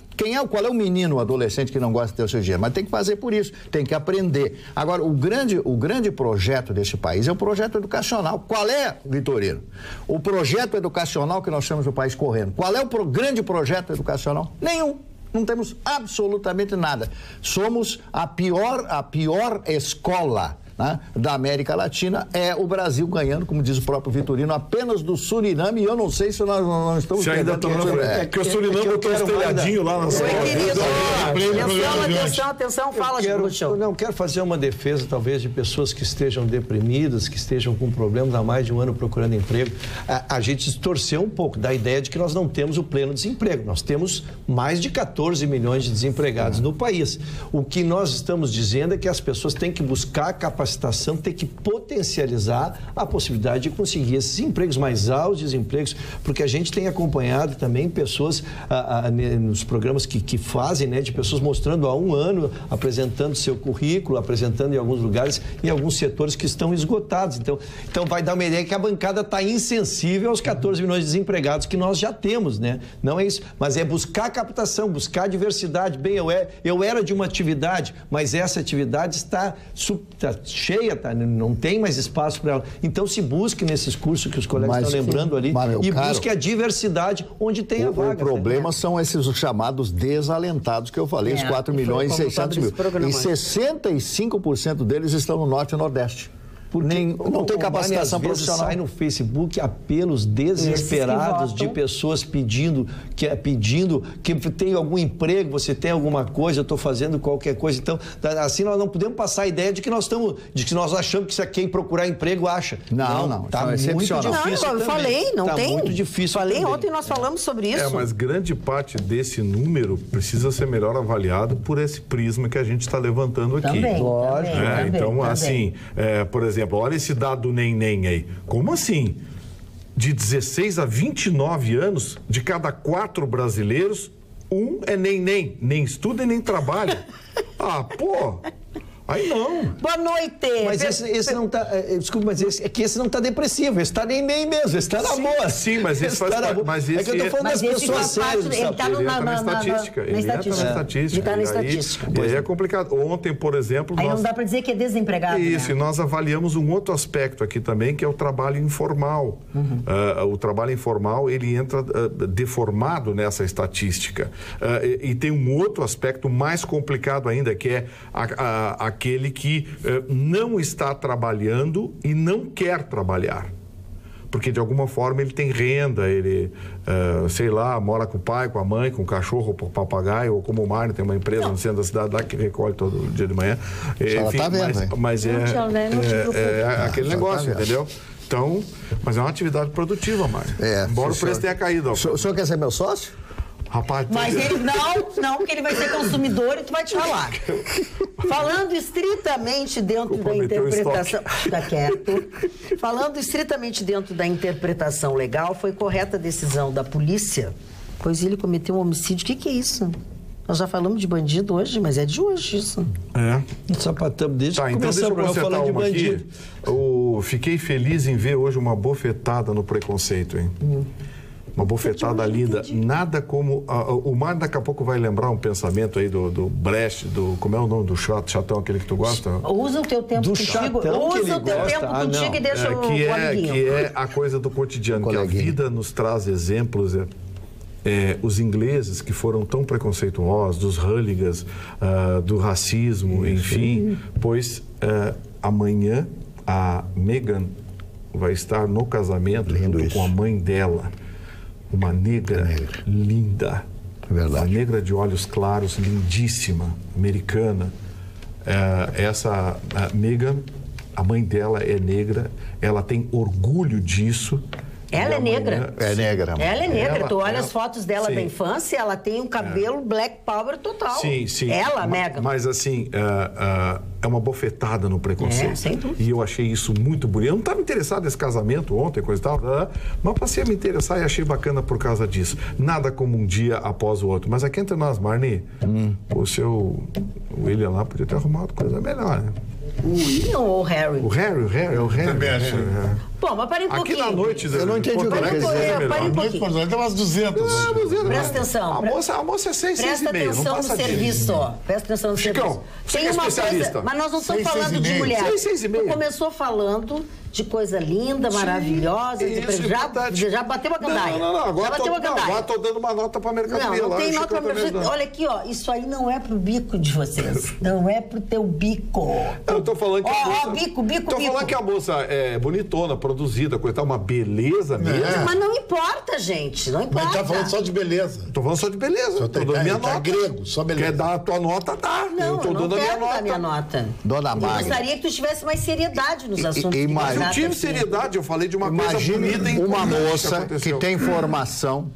Qual é o menino, o adolescente que não gosta de ter o seu dinheiro? Mas tem que fazer por isso, tem que aprender. Agora, o grande projeto desse país é o projeto educacional. Qual é, Vitorino? O projeto educacional que nós temos no país correndo. Qual é o grande projeto educacional? Nenhum. Não temos absolutamente nada. Somos a pior escola né, da América Latina, é o Brasil ganhando, como diz o próprio Vitorino, apenas do Suriname, e eu não sei se nós não estamos... Se ainda estamos... Porque o Suriname botou os telhadinhos lá na sala. Atenção, fala, Bruxão. Não, quero fazer uma defesa, talvez, de pessoas que estejam deprimidas, que estejam com problemas há mais de um ano procurando emprego. A gente distorceu um pouco da ideia de que nós não temos o pleno desemprego. Nós temos mais de 14 milhões de desempregados no país. O que nós estamos dizendo é que as pessoas têm que buscar capacitação, têm que potencializar a possibilidade de conseguir esses empregos mais altos, desempregos, porque a gente tem acompanhado também pessoas nos programas que fazem, né, de pessoas mostrando há um ano, apresentando seu currículo, apresentando em alguns lugares, em alguns setores que estão esgotados. Então vai dar uma ideia que a bancada está insensível aos 14 milhões de desempregados que nós já temos, né? Não é isso, mas é buscar captação, buscar diversidade. Bem, eu era de uma atividade, mas essa atividade está cheia, não tem mais espaço para ela. Então se busque nesses cursos que os colegas estão lembrando ali e busque a diversidade onde tem a vaga. O problema são esses chamados desalentados que eu falei, os 4 milhões e 600 mil. E 65% deles estão no Norte e Nordeste. Não tem capacitação profissional. Sai no Facebook apelos desesperados de pessoas pedindo que tem algum emprego, você tem alguma coisa, eu estou fazendo qualquer coisa. Então, assim nós não podemos passar a ideia de que nós achamos que quem procurar emprego acha. Não. Está muito difícil. Não, eu falei, não tem. Muito difícil. Falei ontem, nós falamos sobre isso. Mas grande parte desse número precisa ser melhor avaliado por esse prisma que a gente está levantando aqui. Também, lógico. Então, também. Assim, por exemplo, olha esse dado do neném aí. Como assim? De 16 a 29 anos, de cada 4 brasileiros, um é neném. Nem estuda e nem trabalha. Aí não. Boa noite. Mas esse não está... Desculpa, mas esse não está depressivo. Esse está nem mesmo. Esse está na boa. Sim, mas esse faz... Mas esse é que eu estou falando das pessoas sérias. Ele está na estatística. Ele está na estatística. E aí é complicado. Ontem, por exemplo... Aí não dá para dizer que é desempregado. Isso, e nós avaliamos um outro aspecto aqui também, que é o trabalho informal. O trabalho informal, ele entra deformado nessa estatística. E tem um outro aspecto mais complicado ainda, que é aquele que não está trabalhando e não quer trabalhar. Porque, de alguma forma, ele tem renda, ele, mora com o pai, com a mãe, com o cachorro, com o papagaio, ou como o Mário, tem uma empresa no centro da cidade lá que recolhe todo dia de manhã. Enfim, tá vendo, mas é aquele negócio, entendeu? Então, mas é uma atividade produtiva, Mário. Embora o preço tenha caído. O senhor quer ser meu sócio? Rapaz, mas ele não, porque ele vai ser consumidor e tu vai te falar. Falando estritamente dentro da interpretação... Fica quieto. Falando estritamente dentro da interpretação legal, foi correta a decisão da polícia, pois ele cometeu um homicídio. O que é isso? Nós já falamos de bandido hoje, mas é de hoje isso. Sapatamos desde que então começamos a falar de bandido. Fiquei feliz em ver hoje uma bofetada no preconceito, hein? Uma bofetada linda. Nada como... o Mário daqui a pouco vai lembrar um pensamento aí do Brecht, como é o nome do chatão, aquele que tu gosta? Usa o teu tempo contigo. Usa o teu tempo contigo e deixa o amiguinho. Que é a coisa do cotidiano, que a vida nos traz exemplos. Os ingleses que foram tão preconceituosos, dos hooligans, do racismo, enfim, pois amanhã a Meghan vai estar no casamento junto com a mãe dela. Uma negra linda. Uma negra de olhos claros, lindíssima, americana. Essa Meghan, a mãe dela é negra, ela tem orgulho disso. Ela é negra. É negra. Ela é negra. Tu olha as fotos dela da infância, ela tem um cabelo black power total. Sim. Ela, Meghan. Mas assim, é uma bofetada no preconceito. Sem dúvida. E eu achei isso muito bonito. Eu não estava interessado nesse casamento ontem, coisa e tal, mas passei a me interessar e achei bacana por causa disso. Nada como um dia após o outro. Mas aqui entre nós, Marni, o seu William lá podia ter arrumado coisa melhor, né? O William ou o Harry? O Harry. Também acho. Bom, mas parei um pouquinho. Aqui na noite... Eu não entendi o que parei um pouquinho. Tem umas 200. Presta atenção. A moça é 6, 6 e meio. Presta atenção no serviço, ó. Presta atenção no serviço. Tem uma coisa... Mas nós não estamos falando de mulher. 6, 6 e meio. Começou falando de coisa linda, maravilhosa. Já bateu a gandaia. Não. Agora tô dando uma nota pra mercadoria. Não tem nota pra mercadoria. Olha aqui, ó. Isso aí não é pro bico de vocês. Não é pro teu bico. Eu tô falando que a moça... Ó, bico. Tô falando que a moça é bonitona, produzida, coisa, uma beleza mesmo. Mas não importa, gente. Não importa. Mas tá falando só de beleza. Tô falando só de beleza. Tô dando minha nota. Grego, só beleza. Quer dar a tua nota, dá. Não, eu não quero dar minha nota. Dona Magda. Eu gostaria que tu tivesse mais seriedade nos assuntos. Eu tive seriedade, eu falei de uma coisa bonita. Imagine uma moça que tem informação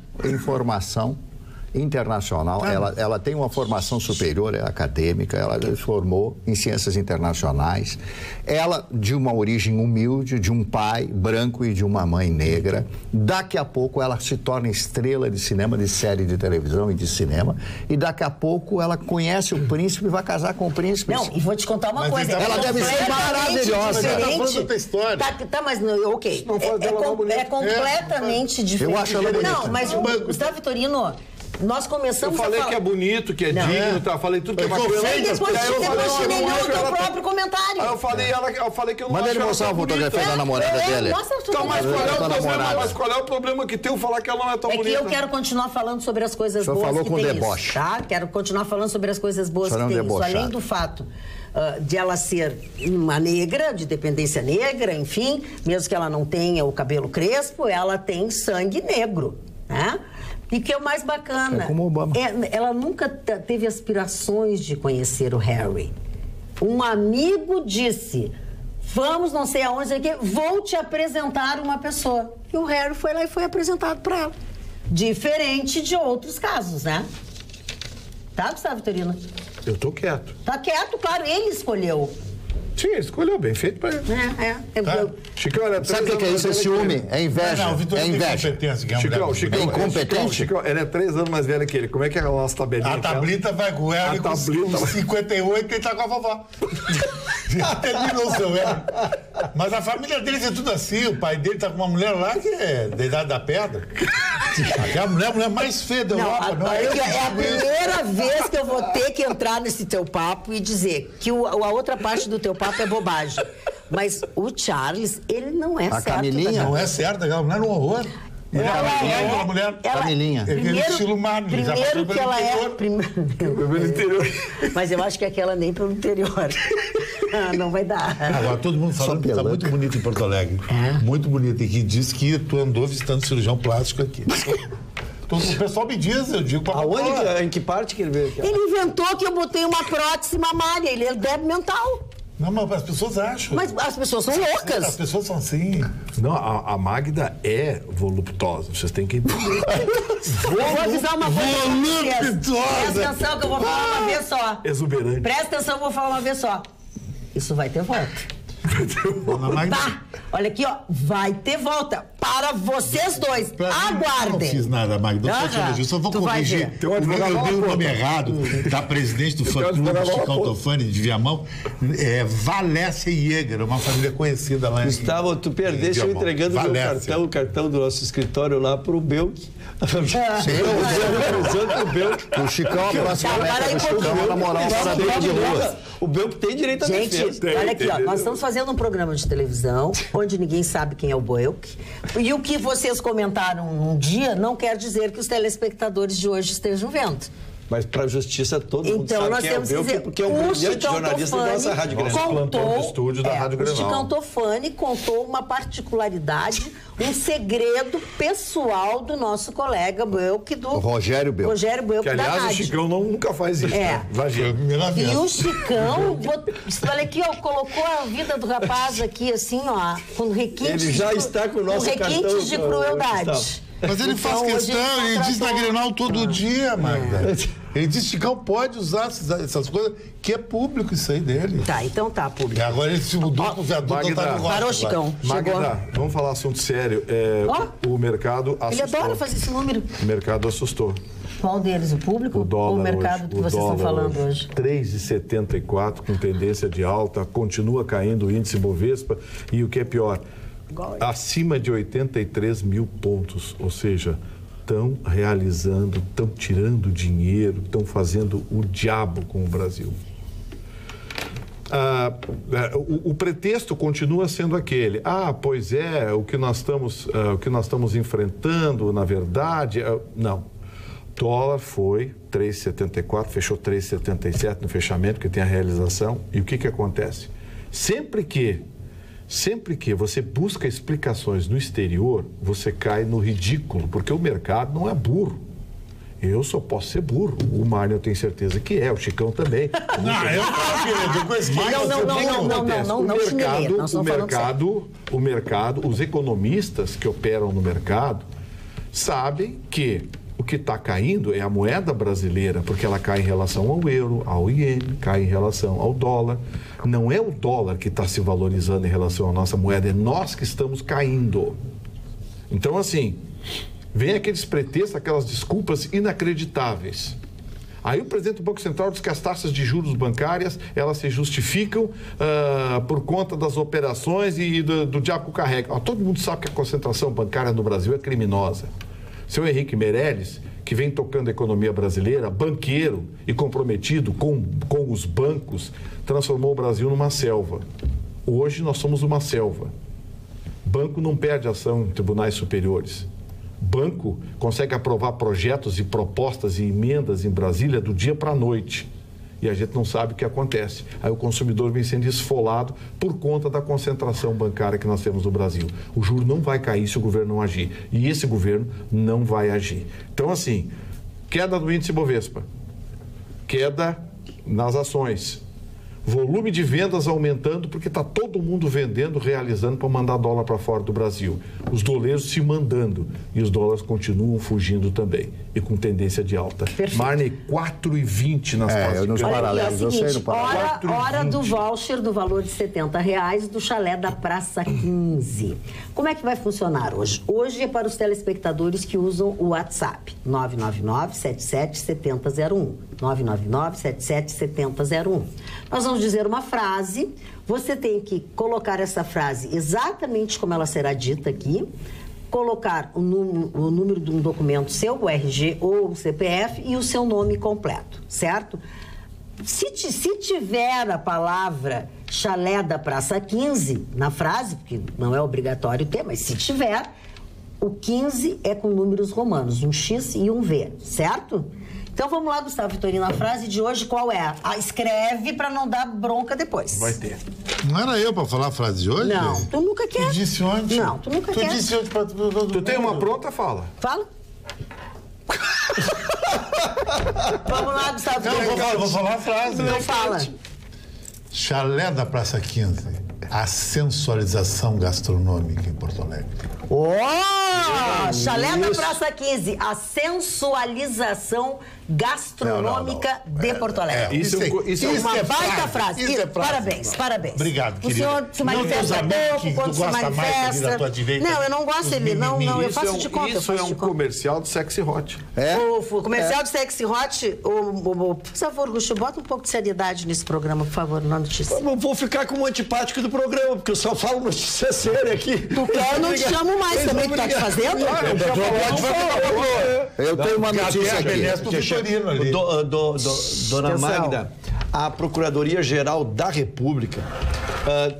internacional, ela tem uma formação superior, é acadêmica, ela se formou em ciências internacionais, ela de uma origem humilde, de um pai branco e de uma mãe negra, daqui a pouco ela se torna estrela de cinema, de série de televisão e de cinema, e daqui a pouco ela conhece o príncipe e vai casar com o príncipe. Não, e vou te contar uma coisa. Ela deve ser maravilhosa. Mas ok. É completamente diferente. Eu acho ela bonita. Não, mas Gustavo Vitorino... Nós começamos a falar... Eu falei que é bonito, que é digno, tá? Falei tudo que é bacana. E depois você negou o teu próprio comentário. Aí eu falei que eu não Manda ele mostrar a fotografia da namorada dele. Então, mas qual é o problema que tem eu falar que ela não é tão bonita? É que eu quero continuar falando sobre as coisas boas falou que com tem deboche. isso, tá? Quero continuar falando sobre as coisas boas que tem isso. Além do fato de ela ser uma negra, de dependência negra, enfim, mesmo que ela não tenha o cabelo crespo, ela tem sangue negro, né? E que é o mais bacana, como Obama. Ela nunca teve aspirações de conhecer o Harry. Um amigo disse, vamos não sei aonde, vou te apresentar uma pessoa. E o Harry foi lá e foi apresentado para ela. Diferente de outros casos, né? Tá, Gustavo Vitorino? Eu tô quieto. Tá quieto, claro, ele escolheu. Sim, ele escolheu bem feito pra ele. Chicão, sabe o que é isso? É ciúme, é inveja. É inveja. Chicão, é incompetente. Chicão, ela é 3 anos mais velha que ele. Como é que é a nossa tabelinha? A tablita vai com o Harry com 58 e ele tá com a vovó. Já terminou o seu Harry. Mas a família deles é tudo assim. O pai dele tá com uma mulher lá que é da idade da pedra. Aquela mulher mais feia da Europa. Não é a primeira vez que eu vou ter que entrar nesse teu papo e dizer que a outra parte do teu papo é bobagem. Mas o Charles, ele não é certo. A Camilinha não é certo, aquela mulher é um horror. Camilinha. Primeiro que ela é... Pelo interior. Mas eu acho que aquela nem pelo interior. Não vai dar. Agora, todo mundo falando que tá muito bonito em Porto Alegre. Muito bonito. E que disse que tu andou visitando cirurgião plástico aqui. O pessoal me diz, eu digo pra em que parte que ele veio aqui? Ele inventou que eu botei uma prótese mamária. Ele é débil mental. Não, mas as pessoas acham. Mas as pessoas são loucas. As pessoas são assim. Não, a Magda é voluptuosa. Vocês têm que entender. Eu vou avisar uma coisa. Voluptuosa. Presta atenção que eu vou falar uma vez só. Exuberante. Presta atenção que eu vou falar uma vez só. Isso vai ter volta. Tá, olha aqui, ó, vai ter volta para vocês dois. Aguardem. Eu não fiz nada, Magda. Eu só vou corrigir. Eu dei o nome errado da presidente do fã-clube, Chicão Tofani, de Viamão. É Valécia Jäger, uma família conhecida lá em Gustavo, tu perdeste eu entregando o cartão do nosso escritório lá pro Belk. O Chicão, a próxima meta do Chicão é namorar um morador de rua. O Belk tem direito a defesa. Gente, olha aqui, ó, nós estamos fazendo um programa de televisão onde ninguém sabe quem é o Belk. E o que vocês comentaram um dia não quer dizer que os telespectadores de hoje estejam vendo. Mas para a justiça todo mundo sabe quem é o Belk, porque é um brilhante jornalista da nossa Rádio Grenal. Plantão de estúdio da Rádio Grenal. O Chicão Tofani contou uma particularidade, um segredo pessoal do nosso colega Belk, do Rogério Belk. Rogério Belk, que, aliás, da rádio. O Chicão nunca faz isso. E o Chicão, olha aqui, ó, colocou a vida do rapaz aqui, assim, ó, com requintes. Ele já está com o nosso requintes de crueldade. Mas ele faz questão, ele diz na Grenal todo dia, Magda. Ele diz que Chicão pode usar essas coisas, que é público isso aí dele. Tá, então tá público. E agora ele se mudou pro viaduto, não tá no rosto. Parou, Chicão. Magda, vamos falar assunto sério. O mercado assustou. Ele adora fazer esse número. O mercado assustou. Qual deles? O público ou o mercado que vocês estão falando hoje? 3,74 com tendência de alta, continua caindo o índice Bovespa e o que é pior, acima de 83 mil pontos, ou seja, estão realizando, estão tirando dinheiro, estão fazendo o diabo com o Brasil. O pretexto continua sendo aquele: pois é, o que nós estamos enfrentando, na verdade, não. Dólar foi 3,74, fechou 3,77 no fechamento, que tem a realização. E o que acontece? Sempre que você busca explicações no exterior, você cai no ridículo, porque o mercado não é burro. Eu só posso ser burro. O Marne eu tenho certeza que é, o Chicão também. O mercado, os economistas que operam no mercado sabem que o que está caindo é a moeda brasileira, porque ela cai em relação ao euro, ao iene, cai em relação ao dólar. Não é o dólar que está se valorizando em relação à nossa moeda, é nós que estamos caindo. Então, assim, vem aqueles pretextos, aquelas desculpas inacreditáveis. Aí o presidente do Banco Central diz que as taxas de juros bancárias, elas se justificam por conta das operações e do diabo que carrega. Todo mundo sabe que a concentração bancária no Brasil é criminosa. Seu Henrique Meirelles, que vem tocando a economia brasileira, banqueiro e comprometido com os bancos, transformou o Brasil numa selva. Hoje nós somos uma selva. Banco não perde ação em tribunais superiores. Banco consegue aprovar projetos e propostas e emendas em Brasília do dia para a noite. E a gente não sabe o que acontece. Aí o consumidor vem sendo esfolado por conta da concentração bancária que nós temos no Brasil. O juro não vai cair se o governo não agir. E esse governo não vai agir. Então, assim, queda do índice Bovespa, queda nas ações, volume de vendas aumentando porque está todo mundo vendendo, realizando para mandar dólar para fora do Brasil. Os doleiros se mandando e os dólares continuam fugindo também e com tendência de alta. Perfeito. Marne, 4,20 nas paralelas. Olha, é o seguinte, hora do voucher do valor de R$70 do chalé da Praça 15. Como é que vai funcionar hoje? Hoje é para os telespectadores que usam o WhatsApp, 999-777001. 999-777001. Nós vamos dizer uma frase, você tem que colocar essa frase exatamente como ela será dita aqui, colocar o número de um documento seu, o RG ou o CPF e o seu nome completo, certo? Se tiver a palavra chalé da Praça 15 na frase, porque não é obrigatório ter, mas se tiver, o 15 é com números romanos, um X e um V, certo? Então vamos lá, Gustavo Vitorino, a frase de hoje qual é? Escreve para não dar bronca depois. Vai ter. Não era eu para falar a frase de hoje? Não, tu nunca quer. Tu disse ontem. Não, tu nunca quer. Tu disse ontem para todo mundo. Tu tem uma pronta, fala. Fala. Vamos lá, Gustavo Vitorino. Eu vou falar a frase. Não fala. Chalé da Praça 15, a sensualização gastronômica em Porto Alegre. Chalé da Praça 15, a sensualização gastronômica de Porto Alegre. Isso é uma baita frase. Parabéns. Obrigado, querido. O senhor se manifesta pouco quando se manifesta. Não, eu não gosto dele. Não, eu faço de conta. Isso é um comercial do Sexy Hot. O comercial do Sexy Hot, por favor, Gusto, bota um pouco de seriedade nesse programa, por favor, não notícia. Eu vou ficar como antipático do programa, porque eu só falo notícia séria aqui. Tu quer, eu não te chamo mais também, tu tá te fazendo? Eu tenho uma notícia aqui. Dona Magda, a Procuradoria-Geral da República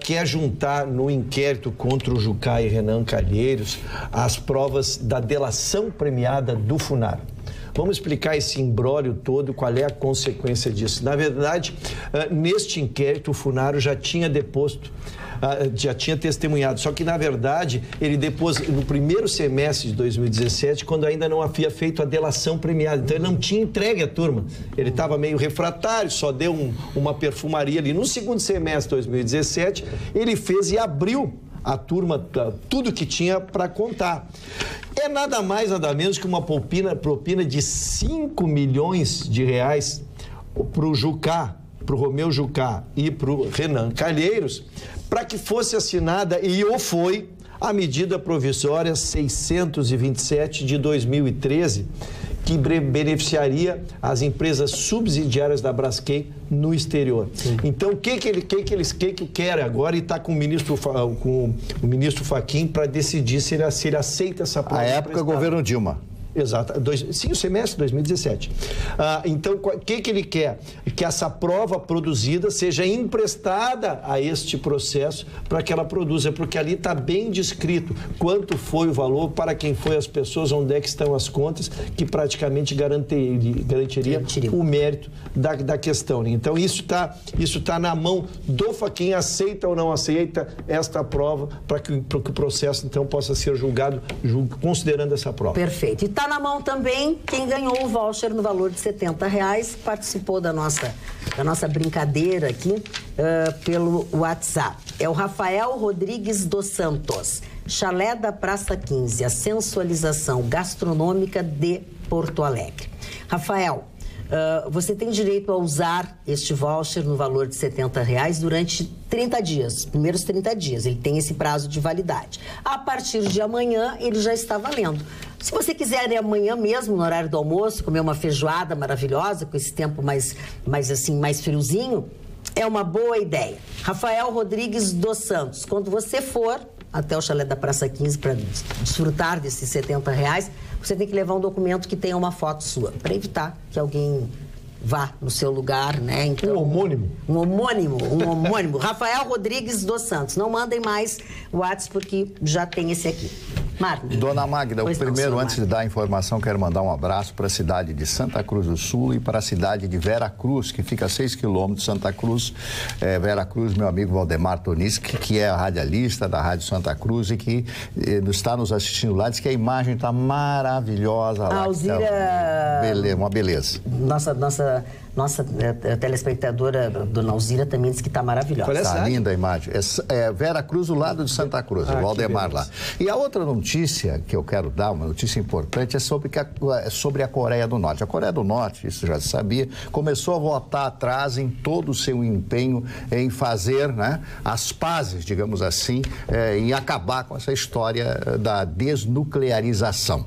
quer juntar no inquérito contra o Jucá e Renan Calheiros as provas da delação premiada do Funaro. Vamos explicar esse imbróglio todo, qual é a consequência disso. Na verdade, neste inquérito, o Funaro já tinha deposto, já tinha testemunhado, só que, na verdade, ele depôs no primeiro semestre de 2017, quando ainda não havia feito a delação premiada. Então, ele não tinha entregue a turma. Ele estava meio refratário, só deu uma perfumaria ali. No segundo semestre de 2017, ele fez e abriu a turma, tudo que tinha para contar. É nada mais, nada menos que uma propina de 5 milhões de reais para o Jucá, para o Romeu Jucá e para o Renan Calheiros, para que fosse assinada, e foi, a medida provisória 627 de 2013, que beneficiaria as empresas subsidiárias da Braskem no exterior. Sim. Então, o que ele quer agora, e está com o ministro Fachin para decidir se ele aceita essa prova. A época, governo Dilma. Exato. Sim, o semestre de 2017. Então, o que ele quer? Que essa prova produzida seja emprestada a este processo para que ela produza, porque ali está bem descrito quanto foi o valor, para quem foi as pessoas, onde é que estão as contas, que praticamente garantiria o mérito da questão. Então, isso tá na mão do Fachin, aceita ou não aceita esta prova, para que o processo, então, possa ser julgado considerando essa prova. Perfeito. E está na mão também quem ganhou o voucher no valor de R$70, participou da nossa brincadeira aqui pelo WhatsApp. É o Rafael Rodrigues dos Santos, Chalé da Praça 15, a sensualização gastronômica de Porto Alegre. Rafael, você tem direito a usar este voucher no valor de R$70 durante 30 dias, primeiros 30 dias. Ele tem esse prazo de validade. A partir de amanhã, ele já está valendo. Se você quiser ir amanhã mesmo, no horário do almoço, comer uma feijoada maravilhosa, com esse tempo mais friozinho, é uma boa ideia. Rafael Rodrigues dos Santos, quando você for até o Chalé da Praça 15 para desfrutar desses R$70, você tem que levar um documento que tenha uma foto sua, para evitar que alguém vá no seu lugar, né? Então, um homônimo. Um homônimo. Rafael Rodrigues dos Santos. Não mandem mais WhatsApp, porque já tem esse aqui. Marcos. Dona Magda, antes de dar a informação, quero mandar um abraço para a cidade de Santa Cruz do Sul e para a cidade de Vera Cruz, que fica a 6 quilômetros de Santa Cruz. Vera Cruz, meu amigo Valdemar Toniski, que é a radialista da Rádio Santa Cruz e que está nos assistindo lá, diz que a imagem está maravilhosa lá. A Alzira... uma beleza. Nossa telespectadora, dona Alzira, também disse que está maravilhosa. Está linda a imagem. É Vera Cruz, do lado de Santa Cruz, o Valdemar lá. E a outra notícia que eu quero dar, uma notícia importante, é sobre a Coreia do Norte. A Coreia do Norte, isso já se sabia, começou a voltar atrás em todo o seu empenho em fazer, né, as pazes, digamos assim, em acabar com essa história da desnuclearização.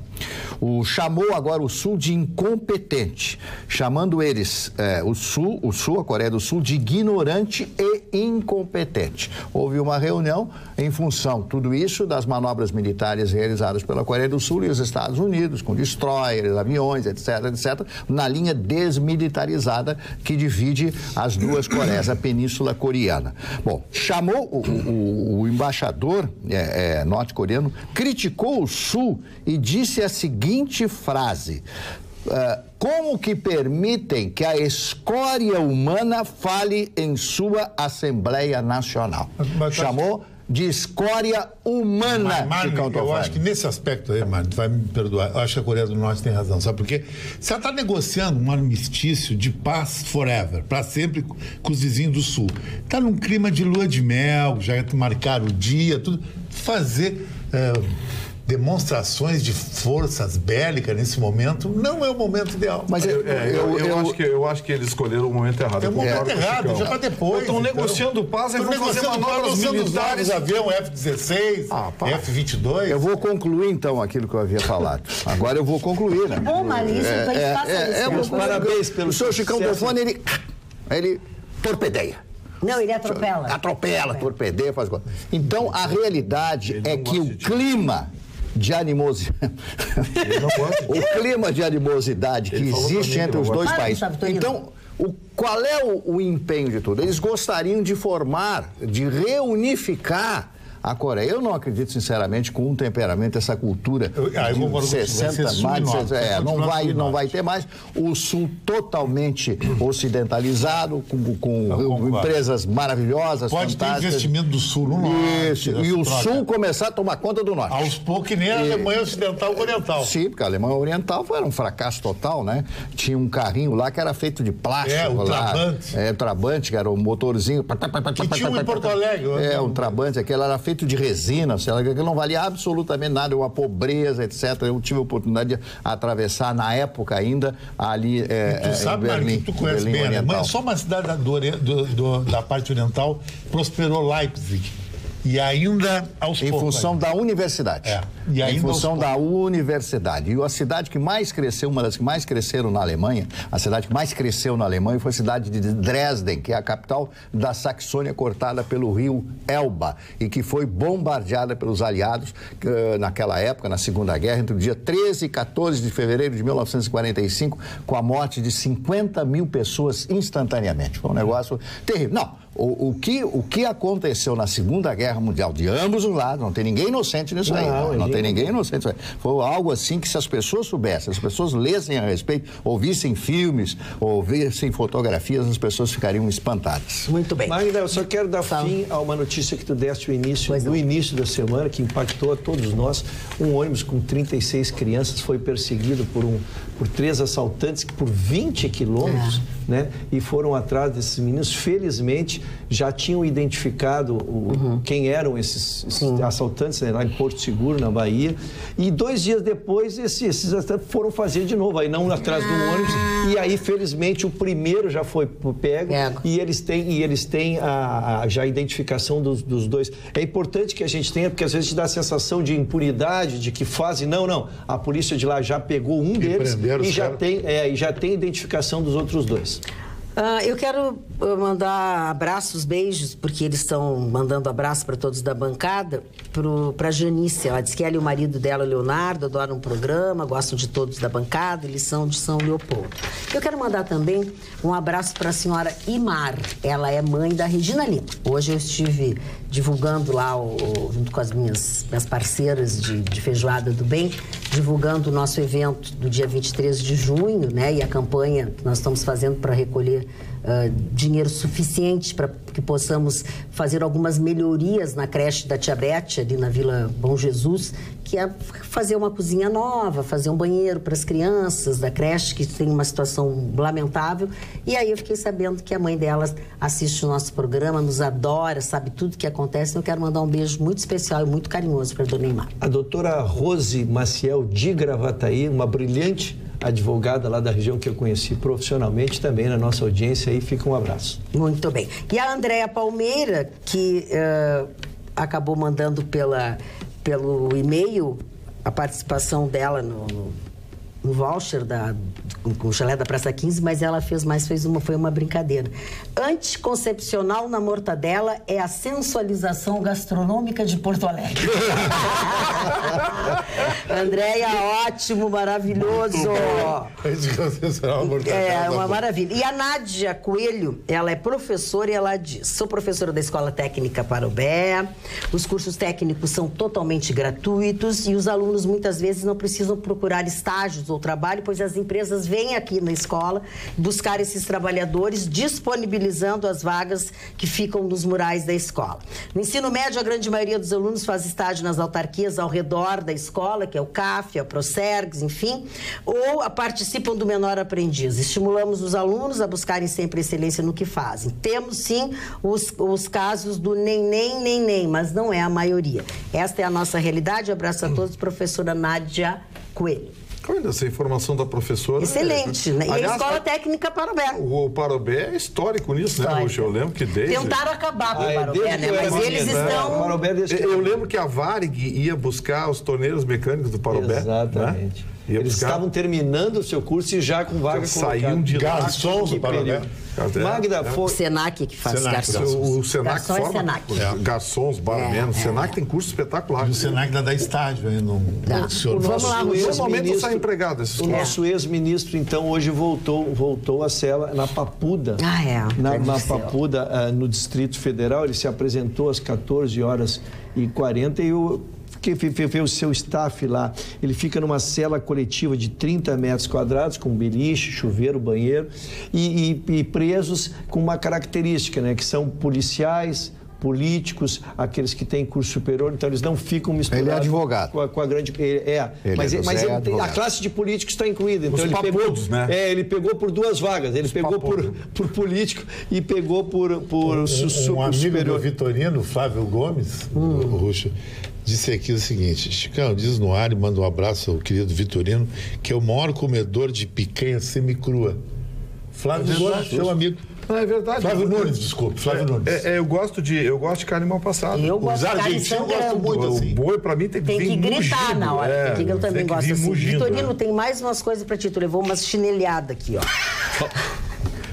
Chamou agora o Sul de incompetente, chamando eles, a Coreia do Sul, de ignorante e incompetente. Houve uma reunião em função, tudo isso, das manobras militares realizadas pela Coreia do Sul e os Estados Unidos, com destroyers, aviões, etc., na linha desmilitarizada que divide as duas Coreias, a Península Coreana. Bom, chamou o embaixador norte-coreano, criticou o Sul e disse a seguinte frase: como que permitem que a escória humana fale em sua Assembleia Nacional? Chamou de escória humana. Eu acho que nesse aspecto aí, Mário, tu vai me perdoar, eu acho que a Coreia do Norte tem razão, sabe por quê? Se ela está negociando um armistício de paz forever, para sempre, com os vizinhos do Sul, está num clima de lua de mel, já marcaram o dia, tudo, fazer demonstrações de forças bélicas nesse momento não é o momento ideal. Mas eu acho que eles escolheram o momento errado. É o momento errado, já para depois. Estão negociando paz, e vão fazer manobras militares. Avião F-16, F-22. Eu vou concluir, então, aquilo que eu havia falado. Agora eu vou concluir, né? Bom, Marisa, parabéns pelo o senhor Chicão Tofone, ele torpedeia. Não, ele atropela. Atropela, torpedeia, faz coisa. Então, a realidade é que o clima de animosidade. O clima de animosidade que existe entre os dois países. Então, qual é o empenho de tudo? Eles gostariam de reunificar a Coreia. Eu não acredito, sinceramente, com um temperamento, essa cultura de 60, não vai ter mais. O Sul totalmente ocidentalizado, com empresas maravilhosas, pode fantásticas. Ter investimento do Sul no Norte. Isso, e o Sul começar a tomar conta do Norte. Aos poucos, que nem a Alemanha Ocidental e Oriental. Sim, porque a Alemanha Oriental foi um fracasso total, né? Tinha um carrinho lá que era feito de plástico. O Trabante. O Trabante, que era um motorzinho. E tinha um em Porto Alegre. Um Trabante, aquele era feito de resina, aquilo não valia absolutamente nada, uma pobreza, etc. Eu tive a oportunidade de atravessar, na época ainda, ali tu sabe, em Berlim, tu conhece bem a Alemanha, só uma cidade da parte oriental prosperou, Leipzig. E ainda aos poucos. Em função da universidade. E ainda em função da universidade. E a cidade que mais cresceu, uma das que mais cresceram na Alemanha, a cidade que mais cresceu na Alemanha foi a cidade de Dresden, que é a capital da Saxônia, cortada pelo rio Elba, e que foi bombardeada pelos aliados naquela época, na Segunda Guerra, entre o dia 13 e 14 de fevereiro de 1945, com a morte de 50 mil pessoas instantaneamente. Foi um negócio terrível. Não. O que aconteceu na Segunda Guerra Mundial, de ambos os lados, não tem ninguém inocente nisso aí. Não tem ninguém inocente nisso aí. Foi algo assim que, se as pessoas soubessem, as pessoas lessem a respeito, ouvissem filmes, ouvissem fotografias, as pessoas ficariam espantadas. Muito bem. Magda, eu só quero dar fim a uma notícia que tu deste no início da semana, que impactou a todos nós. Um ônibus com 36 crianças foi perseguido por 3 assaltantes por 20 quilômetros, né? E foram atrás desses meninos. Felizmente, já tinham identificado quem eram esses assaltantes, né, lá em Porto Seguro, na Bahia. E 2 dias depois, esses assaltantes foram fazer de novo, aí não atrás do ônibus. E aí, felizmente, o primeiro já foi pego. E eles têm já a identificação dos dois. É importante que a gente tenha, porque às vezes dá a sensação de impunidade, de que fazem. Não. A polícia de lá já pegou um deles e já tem identificação dos outros dois. Eu quero mandar abraços, beijos, porque eles estão mandando abraço para todos da bancada, para a Janice. Ela disse que ela e o marido dela, Leonardo, adoram o programa, gostam de todos da bancada, eles são de São Leopoldo. Eu quero mandar também um abraço para a senhora Imar. Ela é mãe da Regina Lima. Hoje eu estive divulgando lá, junto com as minhas parceiras de Feijoada do Bem, divulgando o nosso evento do dia 23 de junho, né? E a campanha que nós estamos fazendo para recolher dinheiro suficiente para que possamos fazer algumas melhorias na creche da Tia Bete, ali na Vila Bom Jesus, que é fazer uma cozinha nova, fazer um banheiro para as crianças da creche, que tem uma situação lamentável. E aí eu fiquei sabendo que a mãe delas assiste o nosso programa, nos adora, sabe tudo que acontece. Eu quero mandar um beijo muito especial e muito carinhoso para a dona Imar. A doutora Rose Maciel de Gravataí, uma brilhante advogada lá da região que eu conheci profissionalmente, também na nossa audiência, aí fica um abraço. Muito bem. E a Andréa Palmeira, que acabou mandando pelo e-mail a participação dela no voucher com o chalé da Praça 15, mas ela foi uma brincadeira. Anticoncepcional na mortadela é a sensualização gastronômica de Porto Alegre. Andréia, ótimo, maravilhoso. Anticoncepcional na mortadela. É uma maravilha. E a Nádia Coelho, ela é professora e ela diz: sou professora da Escola Técnica Parobé, os cursos técnicos são totalmente gratuitos e os alunos muitas vezes não precisam procurar estágios ou trabalho, pois as empresas vêm aqui na escola buscar esses trabalhadores, disponibilizando as vagas que ficam nos murais da escola. No ensino médio, a grande maioria dos alunos faz estágio nas autarquias ao redor da escola, que é o CAF, a Procergs, enfim, ou participam do Menor Aprendiz. Estimulamos os alunos a buscarem sempre excelência no que fazem. Temos, sim, os casos do nem, mas não é a maioria. Esta é a nossa realidade. Abraço a todos, professora Nádia Coelho. Olha, essa informação da professora... Excelente, né? E aliás, a Escola Técnica Parobé. O Parobé é histórico nisso, né, Ruxa? Eu lembro que desde... Tentaram acabar com o Parobé, né? Mas eles estão... Eu lembro que a Varig ia buscar os torneiros mecânicos do Parobé. Exatamente. Né? Eles estavam terminando o seu curso e já com vaga colocada. Saíam de garçons do Parobé. Magda, foi... O Senac que faz garçons. O Senac forma garçons, barmenos. O Senac tem curso espetacular. E o Senac dá estágio aí no senhor. Vamos lá, normalmente sai empregado. O nosso ex-ministro, então, hoje voltou a cela na Papuda. Na Papuda, no Distrito Federal. Ele se apresentou às 14h40 e que vê o seu staff lá, ele fica numa cela coletiva de 30 metros quadrados, com beliche, chuveiro, banheiro, e presos com uma característica, né, que são policiais, políticos, aqueles que têm curso superior, então eles não ficam misturados. Ele é advogado. Com a grande... Mas a classe de políticos está incluída. Então ele pegou por 2 vagas. Ele pegou por político e pegou por um amigo do Vitorino, Flávio Gomes, o Ruxa, disse aqui o seguinte: Chicão, diz no ar e manda um abraço ao querido Vitorino, que é o maior comedor de picanha semicrua. Flávio Gomes, seu amigo. Não, é verdade. Flávio Nunes, desculpe. Flávio Nunes. Eu gosto de carne mal passada. Os argentinos gostam muito assim. O boi, pra mim, tem que gritar na hora. Eu também gosto assim. Mugindo, Vitorino, tem mais umas coisas pra ti. Tu levou umas chinelhadas aqui, ó.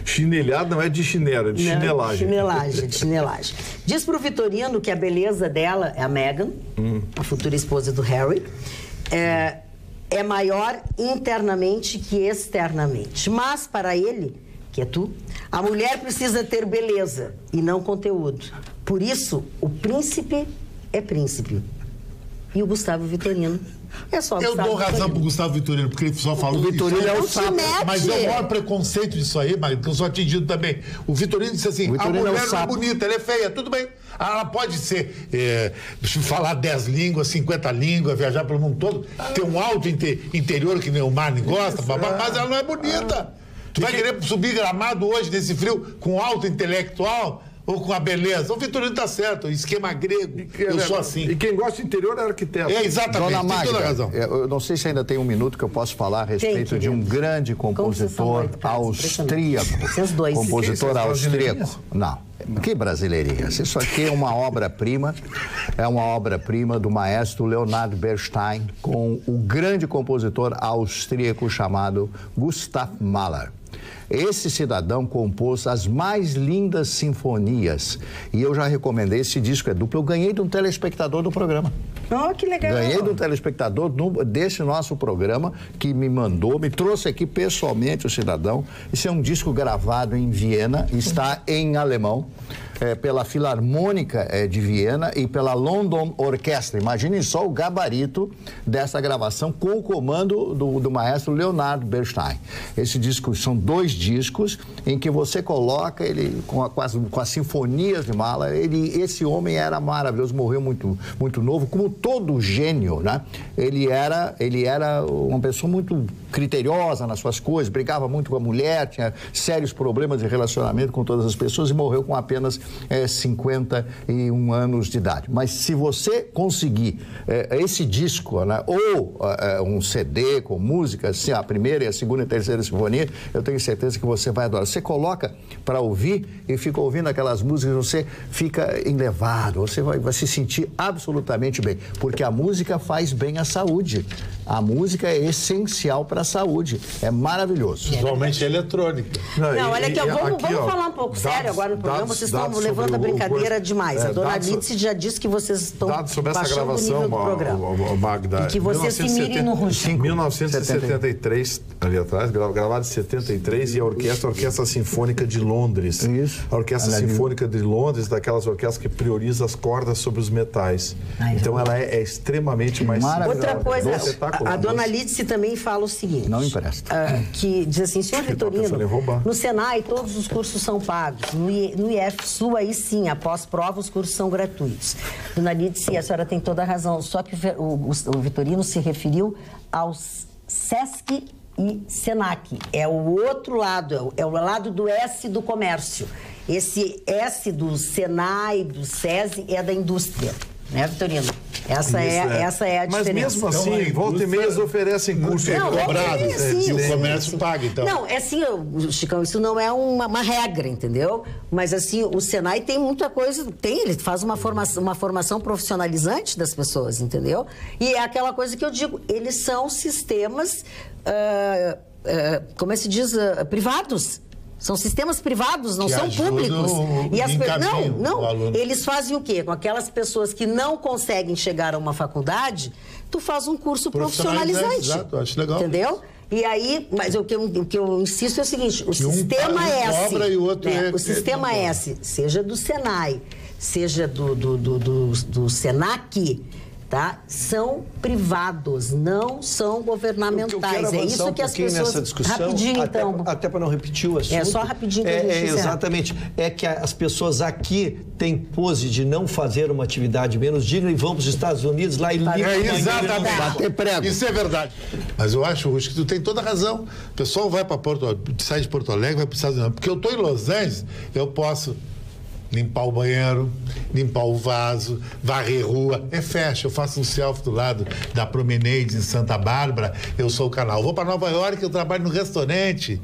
Chinelhada não é de chinela, é de chinelagem. De chinelagem. Diz pro Vitorino que a beleza dela é a Meghan, a futura esposa do Harry. É maior internamente que externamente. Mas, para ele, que é tu, a mulher precisa ter beleza e não conteúdo. Por isso, o príncipe é príncipe. E o Gustavo Vitorino é só Gustavo Vitorino. Eu dou razão pro Gustavo Vitorino, porque ele só falou o Vitorino é o sapo. Mas é o maior preconceito disso aí, mas eu sou atingido também. O Vitorino disse assim, a mulher não é bonita, ela é feia, tudo bem. Ela pode ser, falar 10 línguas, 50 línguas, viajar pelo mundo todo, ter um alto interior que nem o Marne gosta, mas ela não é bonita. Tu vai querer subir Gramado hoje, nesse frio, com alto intelectual ou com a beleza? O Vitorino tá certo, esquema grego, eu sou assim. E quem gosta do interior é arquiteto. Exatamente, Dona Magda, tem toda a razão. Eu não sei se ainda tem um minuto que eu posso falar a respeito de um grande compositor austríaco. Compositor austríaco. Não. Que brasileirinha. Isso aqui é uma obra-prima, do maestro Leonard Bernstein com o grande compositor austríaco chamado Gustav Mahler. Esse cidadão compôs as mais lindas sinfonias e eu já recomendei esse disco, é duplo. Eu ganhei de um telespectador do programa. Oh, que legal. Ganhei de um telespectador desse nosso programa que me trouxe aqui pessoalmente o cidadão. Esse é um disco gravado em Viena, está em alemão. Pela Filarmônica de Viena e pela London Orchestra. Imaginem só o gabarito dessa gravação com o comando do maestro Leonard Bernstein. Esse disco são 2 discos em que você coloca ele com as sinfonias de Mahler. Esse homem era maravilhoso, morreu muito, muito novo, como todo gênio, né? Ele era uma pessoa muito criteriosa nas suas coisas, brigava muito com a mulher, tinha sérios problemas de relacionamento com todas as pessoas e morreu com apenas 51 anos de idade. Mas se você conseguir esse disco, né, ou um CD com músicas, assim, a primeira, a segunda e a terceira sinfonia, eu tenho certeza que você vai adorar. Você coloca para ouvir e fica ouvindo aquelas músicas, você fica enlevado, você vai se sentir absolutamente bem, porque a música faz bem à saúde. A música é essencial para a saúde. É maravilhoso. Principalmente eletrônica. Não, olha aqui, vamos falar um pouco sério agora no programa. Vocês estão levando a brincadeira demais. A dona Lídice já disse que vocês estão sobre essa gravação, Magda. E que vocês se mirem no Rugico. 1973, ali atrás, gravado em 73, e a Orquestra Sinfônica de Londres. Isso. A Orquestra Sinfônica de Londres, daquelas orquestras que prioriza as cordas sobre os metais. Então ela é extremamente mais simples. Outra coisa, a dona Lídice também fala o seguinte. Não empresta. Que diz assim, senhor Vitorino, no Senai todos os cursos são pagos. No IF-Sul, aí sim, após prova, os cursos são gratuitos. Dona Lídice, a senhora tem toda a razão. Só que o Vitorino se referiu aos SESC e SENAC. É o outro lado, é o lado do S do comércio. Esse S do Senai, do SESI, é da indústria. Né, Vitorino? Essa é a diferença. Mas mesmo assim, volta e meia eles oferecem cursos cobrados. E o comércio paga, então. Não, é assim, Chicão, isso não é uma regra, entendeu? Mas assim, o Senai tem muita coisa, ele faz uma formação profissionalizante das pessoas, entendeu? E é aquela coisa que eu digo, eles são sistemas, como é que se diz, privados. São sistemas privados, não são públicos. E eles fazem o quê? Com aquelas pessoas que não conseguem chegar a uma faculdade, tu faz um curso profissionalizante. Exato, acho legal. Entendeu? E aí, mas o que eu insisto é o seguinte, o sistema S, o sistema S, seja do Senai, seja do Senac, tá? São privados, não são governamentais. É isso que as pessoas... Nessa discussão, rapidinho, então. Até para não repetir o assunto. É só rapidinho que a gente exatamente. É que as pessoas aqui têm pose de não fazer uma atividade menos digna e vão para os Estados Unidos lá e ligam. Exatamente. Bater prego. Isso é verdade. Mas eu acho, Russo, que tu tem toda a razão. O pessoal vai para sai de Porto Alegre, vai para os Estados Unidos. Porque eu estou em Los Angeles, eu posso limpar o banheiro, limpar o vaso, varrer rua. É festa. Eu faço um selfie do lado da Promenade em Santa Bárbara, eu sou o canal. Eu vou para Nova York, eu trabalho no restaurante,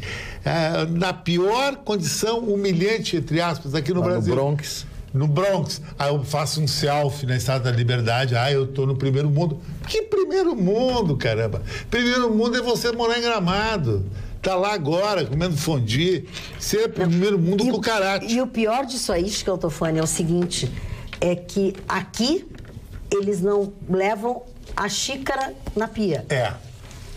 na pior condição humilhante, entre aspas, aqui no Brasil. No Bronx. No Bronx. Aí eu faço um selfie na Estátua da Liberdade. Eu tô no primeiro mundo. Que primeiro mundo, caramba? Primeiro mundo é você morar em Gramado. Tá lá agora, comendo fondue. Ser primeiro mundo com karate. E o pior disso aí, Escaltofone, é o seguinte, é que aqui eles não levam a xícara na pia.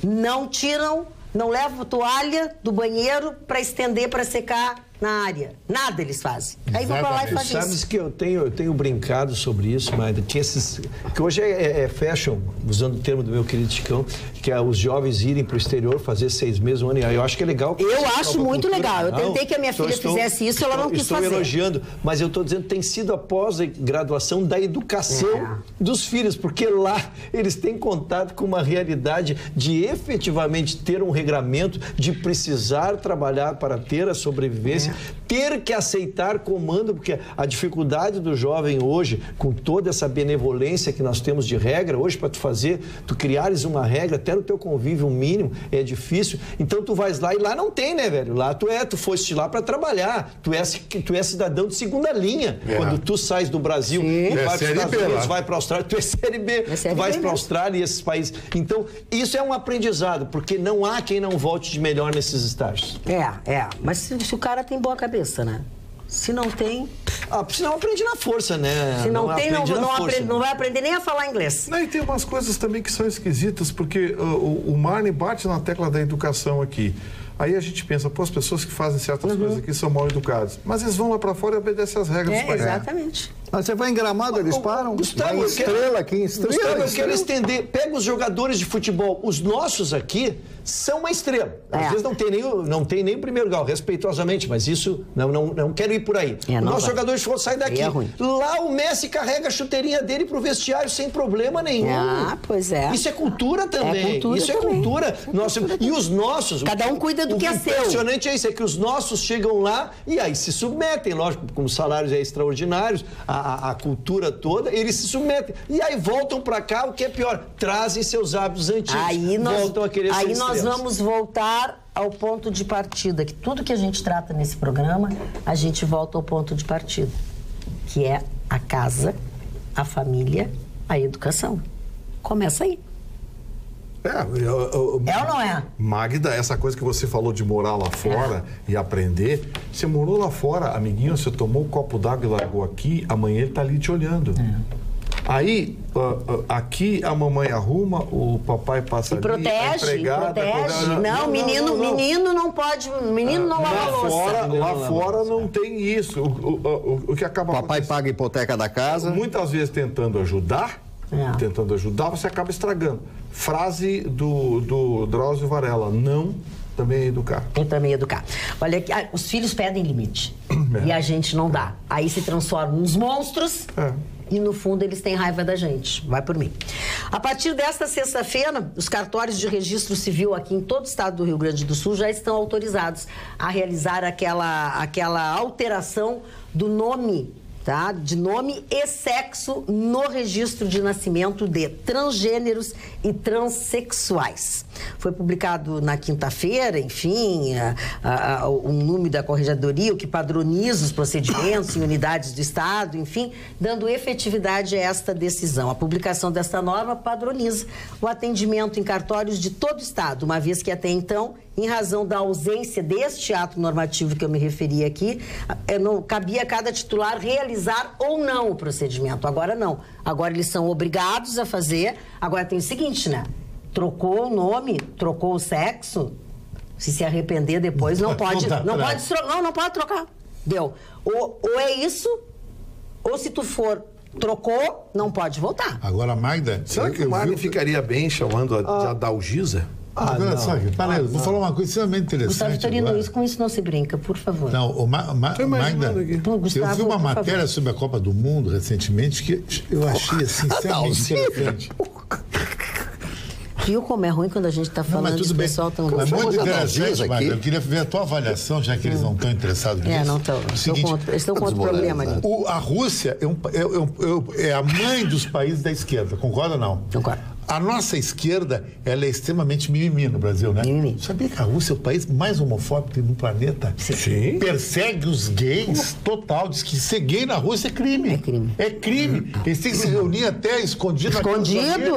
Não tiram, não levam toalha do banheiro para estender, para secar na área. Nada eles fazem. Aí vão pra lá e fazem isso. Sabes que eu tenho brincado sobre isso, mas tinha esses... Que hoje é fashion, usando o termo do meu querido Chicão, que é os jovens irem pro exterior fazer 6 meses, 1 ano. Eu acho que é legal. Eu acho muito legal. Eu tentei que a minha filha fizesse isso, ela não quis fazer. Estou elogiando, mas eu estou dizendo que tem sido a pós-graduação da educação dos filhos, porque lá eles têm contato com uma realidade de efetivamente ter um regramento, de precisar trabalhar para ter a sobrevivência, ter que aceitar comando, porque a dificuldade do jovem hoje, com toda essa benevolência que nós temos de regra, hoje para tu criares uma regra, até no teu convívio mínimo, é difícil. Então tu vais lá e lá não tem, né, velho? Lá tu foste lá para trabalhar, tu é cidadão de segunda linha. Quando tu sais do Brasil e vai para os Estados Unidos, vai para a Austrália, tu é Série B. Tu vais para a Austrália e esses países. Então, isso é um aprendizado, porque não há quem não volte de melhor nesses estágios. Mas se o cara tem boa cabeça, né? Se não tem... senão aprende na força, né? Se não tem, não vai aprender nem a falar inglês. E tem umas coisas também que são esquisitas, porque o Marne bate na tecla da educação aqui. Aí a gente pensa, as pessoas que fazem certas coisas aqui são mal educadas. Mas eles vão lá pra fora e obedecem às regras do país. Exatamente. Mas você vai em Gramado, eles param. Gustavo, eu quero estender. Pega os jogadores de futebol. Os nossos aqui são uma estrela. Às vezes não tem nem o primeiro grau, respeitosamente, mas isso não quero ir por aí. O nosso jogador de futebol sai daqui. Lá o Messi carrega a chuteirinha dele pro vestiário sem problema nenhum. Pois é. Isso é cultura também. Isso é cultura. E os nossos... Cada um cuida do que é seu. O impressionante é isso, é que os nossos chegam lá e aí se submetem, lógico, com salários extraordinários, a cultura toda, eles se submetem. E aí voltam para cá, o que é pior, trazem seus hábitos antigos. Voltam a querer ser nós vamos voltar ao ponto de partida, que tudo que a gente trata nesse programa, a gente volta ao ponto de partida, que é a casa, a família, a educação. Começa aí. É ou não é? Magda, essa coisa que você falou de morar lá fora e aprender, você morou lá fora, amiguinho, você tomou um copo d'água e largou aqui, amanhã ele tá ali te olhando. Aí, aqui a mamãe arruma, o papai passa ali, a empregada... Não, menino não pode, menino não lava louça. Lá fora não tem isso. O que acaba... Papai paga a hipoteca da casa. Muitas vezes tentando ajudar, você acaba estragando. Frase do Drauzio Varela, não também é educar. Eu também educar. Olha, os filhos pedem limite e a gente não dá. Aí se transformam nos monstros e no fundo eles têm raiva da gente. Vai por mim. A partir desta sexta-feira, os cartórios de registro civil aqui em todo o estado do Rio Grande do Sul já estão autorizados a realizar aquela alteração do nome, de nome e sexo no registro de nascimento de transgêneros e transexuais. Foi publicado na quinta-feira, enfim, um número da Corregedoria, o que padroniza os procedimentos em unidades do Estado, enfim, dando efetividade a esta decisão. A publicação desta norma padroniza o atendimento em cartórios de todo o Estado, uma vez que até então, em razão da ausência deste ato normativo que eu me referi aqui, não cabia a cada titular realizar ou não o procedimento. Agora não. Agora eles são obrigados a fazer. Agora tem o seguinte, né? Trocou o nome, trocou o sexo, se arrepender depois, não pode trocar. Deu. Ou é isso, ou se tu trocou, não pode voltar. Agora, Magda... Será que o Magda ficaria bem chamando de Adalgisa? Vou falar uma coisa extremamente interessante. Gustavo Vitorino, com isso não se brinca, por favor. Não, Magda, eu vi uma matéria sobre a Copa do Mundo recentemente que eu achei assim, extremamente interessante. Viu como é ruim quando a gente está falando do pessoal tão... É muito interessante, Magda. Eu queria ver a tua avaliação, já que eles não estão interessados nisso. Não estão. Eles estão com outro problema ali. A Rússia é a mãe dos países da esquerda, concorda ou não? Concordo. A nossa esquerda, ela é extremamente mimimi no Brasil, né? Mimimi. Sabia que a Rússia é o país mais homofóbico do planeta? Sim. Persegue os gays, total. Diz que ser gay na Rússia é crime. É crime. É crime. Eles têm que se reunir até escondido. Escondido,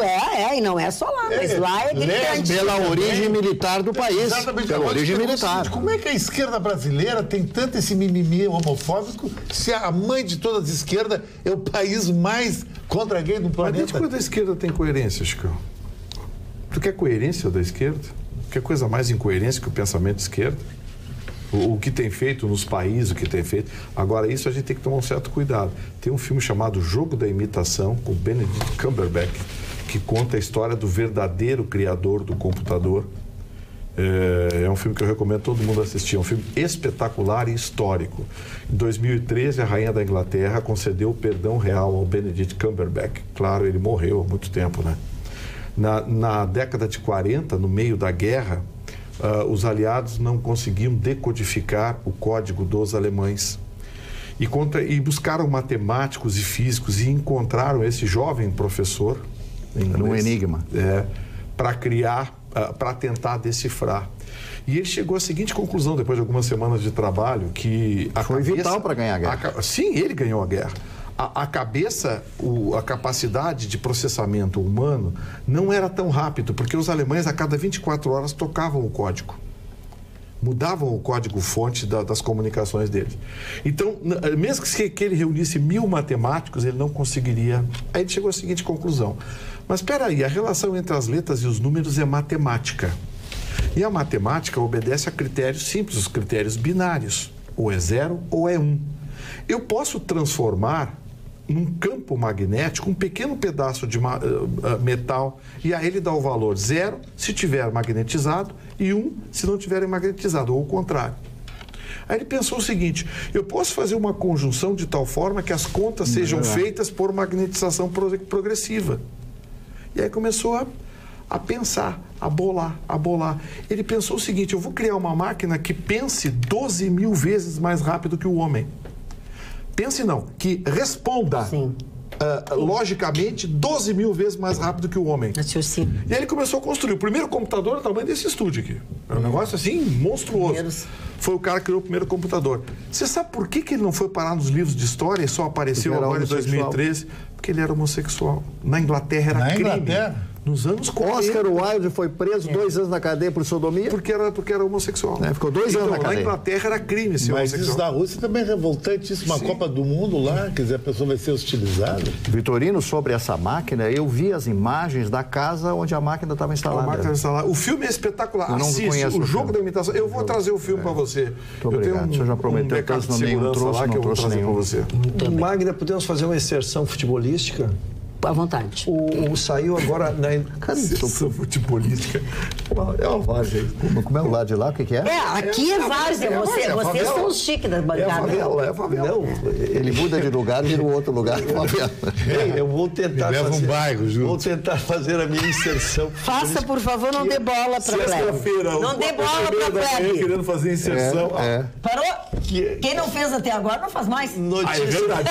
e não é só lá, mas lá é gritante. Pela origem militar do país. Exatamente. Pela origem militar. Como é que a esquerda brasileira tem tanto esse mimimi homofóbico se a mãe de todas as esquerdas é o país mais contra gay do planeta? Mas desde quando a esquerda tem coerência, Chico? Tu quer coerência da esquerda? Quer coisa mais incoerência que o pensamento de esquerda? O que tem feito nos países, o que tem feito... Agora, isso a gente tem que tomar um certo cuidado. Tem um filme chamado Jogo da Imitação, com Benedict Cumberbatch, que conta a história do verdadeiro criador do computador. É um filme que eu recomendo todo mundo assistir. É um filme espetacular e histórico. Em 2013, a rainha da Inglaterra concedeu o perdão real ao Benedict Cumberbatch. Claro, ele morreu há muito tempo, né? Na década de 40, no meio da guerra, os aliados não conseguiam decodificar o código dos alemães. E buscaram matemáticos e físicos e encontraram esse jovem professor inglês, um enigma. Para tentar decifrar. E ele chegou à seguinte conclusão, depois de algumas semanas de trabalho, que... Foi vital para ganhar a guerra. Sim, ele ganhou a guerra. A cabeça, a capacidade de processamento humano não era tão rápido, porque os alemães a cada 24 horas tocavam o código. Mudavam o código-fonte das comunicações deles. Então, mesmo que ele reunisse 1000 matemáticos, ele não conseguiria... Aí ele chegou à seguinte conclusão. Mas espera aí, a relação entre as letras e os números é matemática. E a matemática obedece a critérios simples, os critérios binários. Ou é 0 ou é 1. Eu posso transformar num campo magnético um pequeno pedaço de metal e a ele dá o valor 0 se tiver magnetizado e 1 se não tiver magnetizado, ou o contrário. Aí ele pensou o seguinte: eu posso fazer uma conjunção de tal forma que as contas sejam feitas por magnetização progressiva. E aí começou a pensar, a bolar. Ele pensou o seguinte: eu vou criar uma máquina que pense 12.000 vezes mais rápido que o homem. Pense não, que responda logicamente 12.000 vezes mais rápido que o homem. E aí ele começou a construir o primeiro computador do tamanho desse estúdio aqui. É um negócio assim monstruoso. Foi o cara que criou o primeiro computador. Você sabe por que ele não foi parar nos livros de história e só apareceu agora em 2013? Porque ele era homossexual. Na Inglaterra era crime. Inglaterra? Nos anos 40. Oscar Wilde foi preso 2 anos na cadeia por sodomia? Porque era homossexual. Ficou 2 anos na cadeia. Na Inglaterra era crime ser Mas homossexual. isso da Rússia também é revoltante. Isso, uma Copa do Mundo lá, quer dizer, a pessoa vai ser hostilizada. Vitorino, sobre essa máquina, eu vi as imagens da casa onde a máquina estava instalada. O filme é espetacular. Assiste o Jogo da Imitação. Eu vou trazer o filme para você. Muito obrigado. O senhor já prometeu que eu não trouxe nenhum. Magda, podemos fazer uma inserção futebolística? À vontade. Saiu agora na inserção futebolística. É uma várzea. Como é o lado de lá? O que é? Aqui é várzea. Vocês são os chiques da bancada. É a favela. Não, ele muda de lugar e vira um outro lugar. Eu vou tentar vou tentar fazer a minha inserção. Faça, por favor, não dê bola para plebe. Não dê bola para plebe. Querendo fazer inserção. Parou? Quem não fez até agora não faz mais. Notícia. É verdade.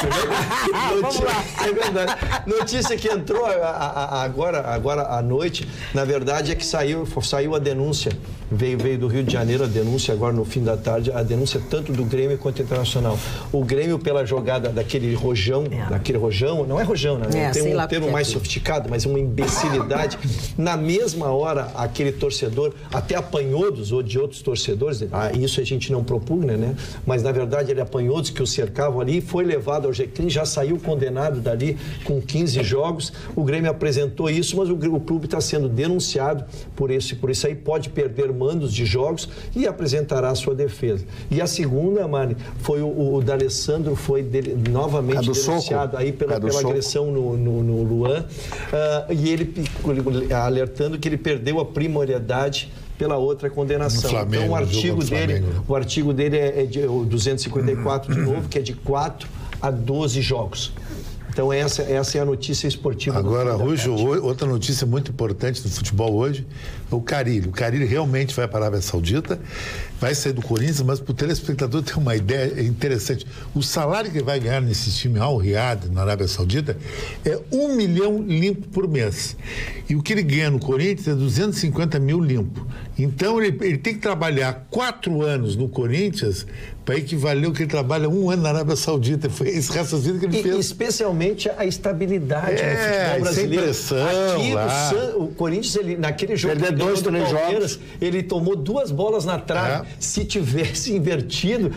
Vamos lá. É verdade. Notícia que entrou agora à noite, na verdade, é que saiu a denúncia. Veio do Rio de Janeiro a denúncia, agora no fim da tarde, a denúncia tanto do Grêmio quanto Internacional. O Grêmio, pela jogada daquele rojão, não é rojão, né? Tem um termo mais sofisticado, mas uma imbecilidade. Na mesma hora, aquele torcedor até apanhou de outros torcedores, isso a gente não propugna, né? Mas, na verdade, ele apanhou dos que o cercavam ali, foi levado ao G-Clean, já saiu condenado dali com 15 jogos. O Grêmio apresentou isso, mas o clube está sendo denunciado por isso aí, pode perder mandos de jogos e apresentará a sua defesa. E a segunda, Mari, foi o D'Alessandro, foi novamente denunciado aí pela agressão no Luan, e ele alertando que ele perdeu a primoriedade pela outra condenação. Flamengo, então o artigo dele é de 254 de novo, que é de 4 a 12 jogos. Então, essa é a notícia esportiva. Agora, Rujo, outra notícia muito importante do futebol hoje é o Carille. O Carille realmente vai para a Arábia Saudita, vai sair do Corinthians, mas para o telespectador ter uma ideia interessante. O salário que ele vai ganhar nesse time Al Riyadh, na Arábia Saudita, é 1 milhão limpo por mês. E o que ele ganha no Corinthians é 250 mil limpo. Então, ele tem que trabalhar 4 anos no Corinthians para equivaler o que ele trabalha 1 ano na Arábia Saudita. Foi esse raciocínio que ele fez. Especialmente a estabilidade no futebol brasileiro. Sem pressão, aqui o Corinthians, naquele jogo perdeu 2, 3 jogos, ele tomou 2 bolas na trave. Se tivesse invertido,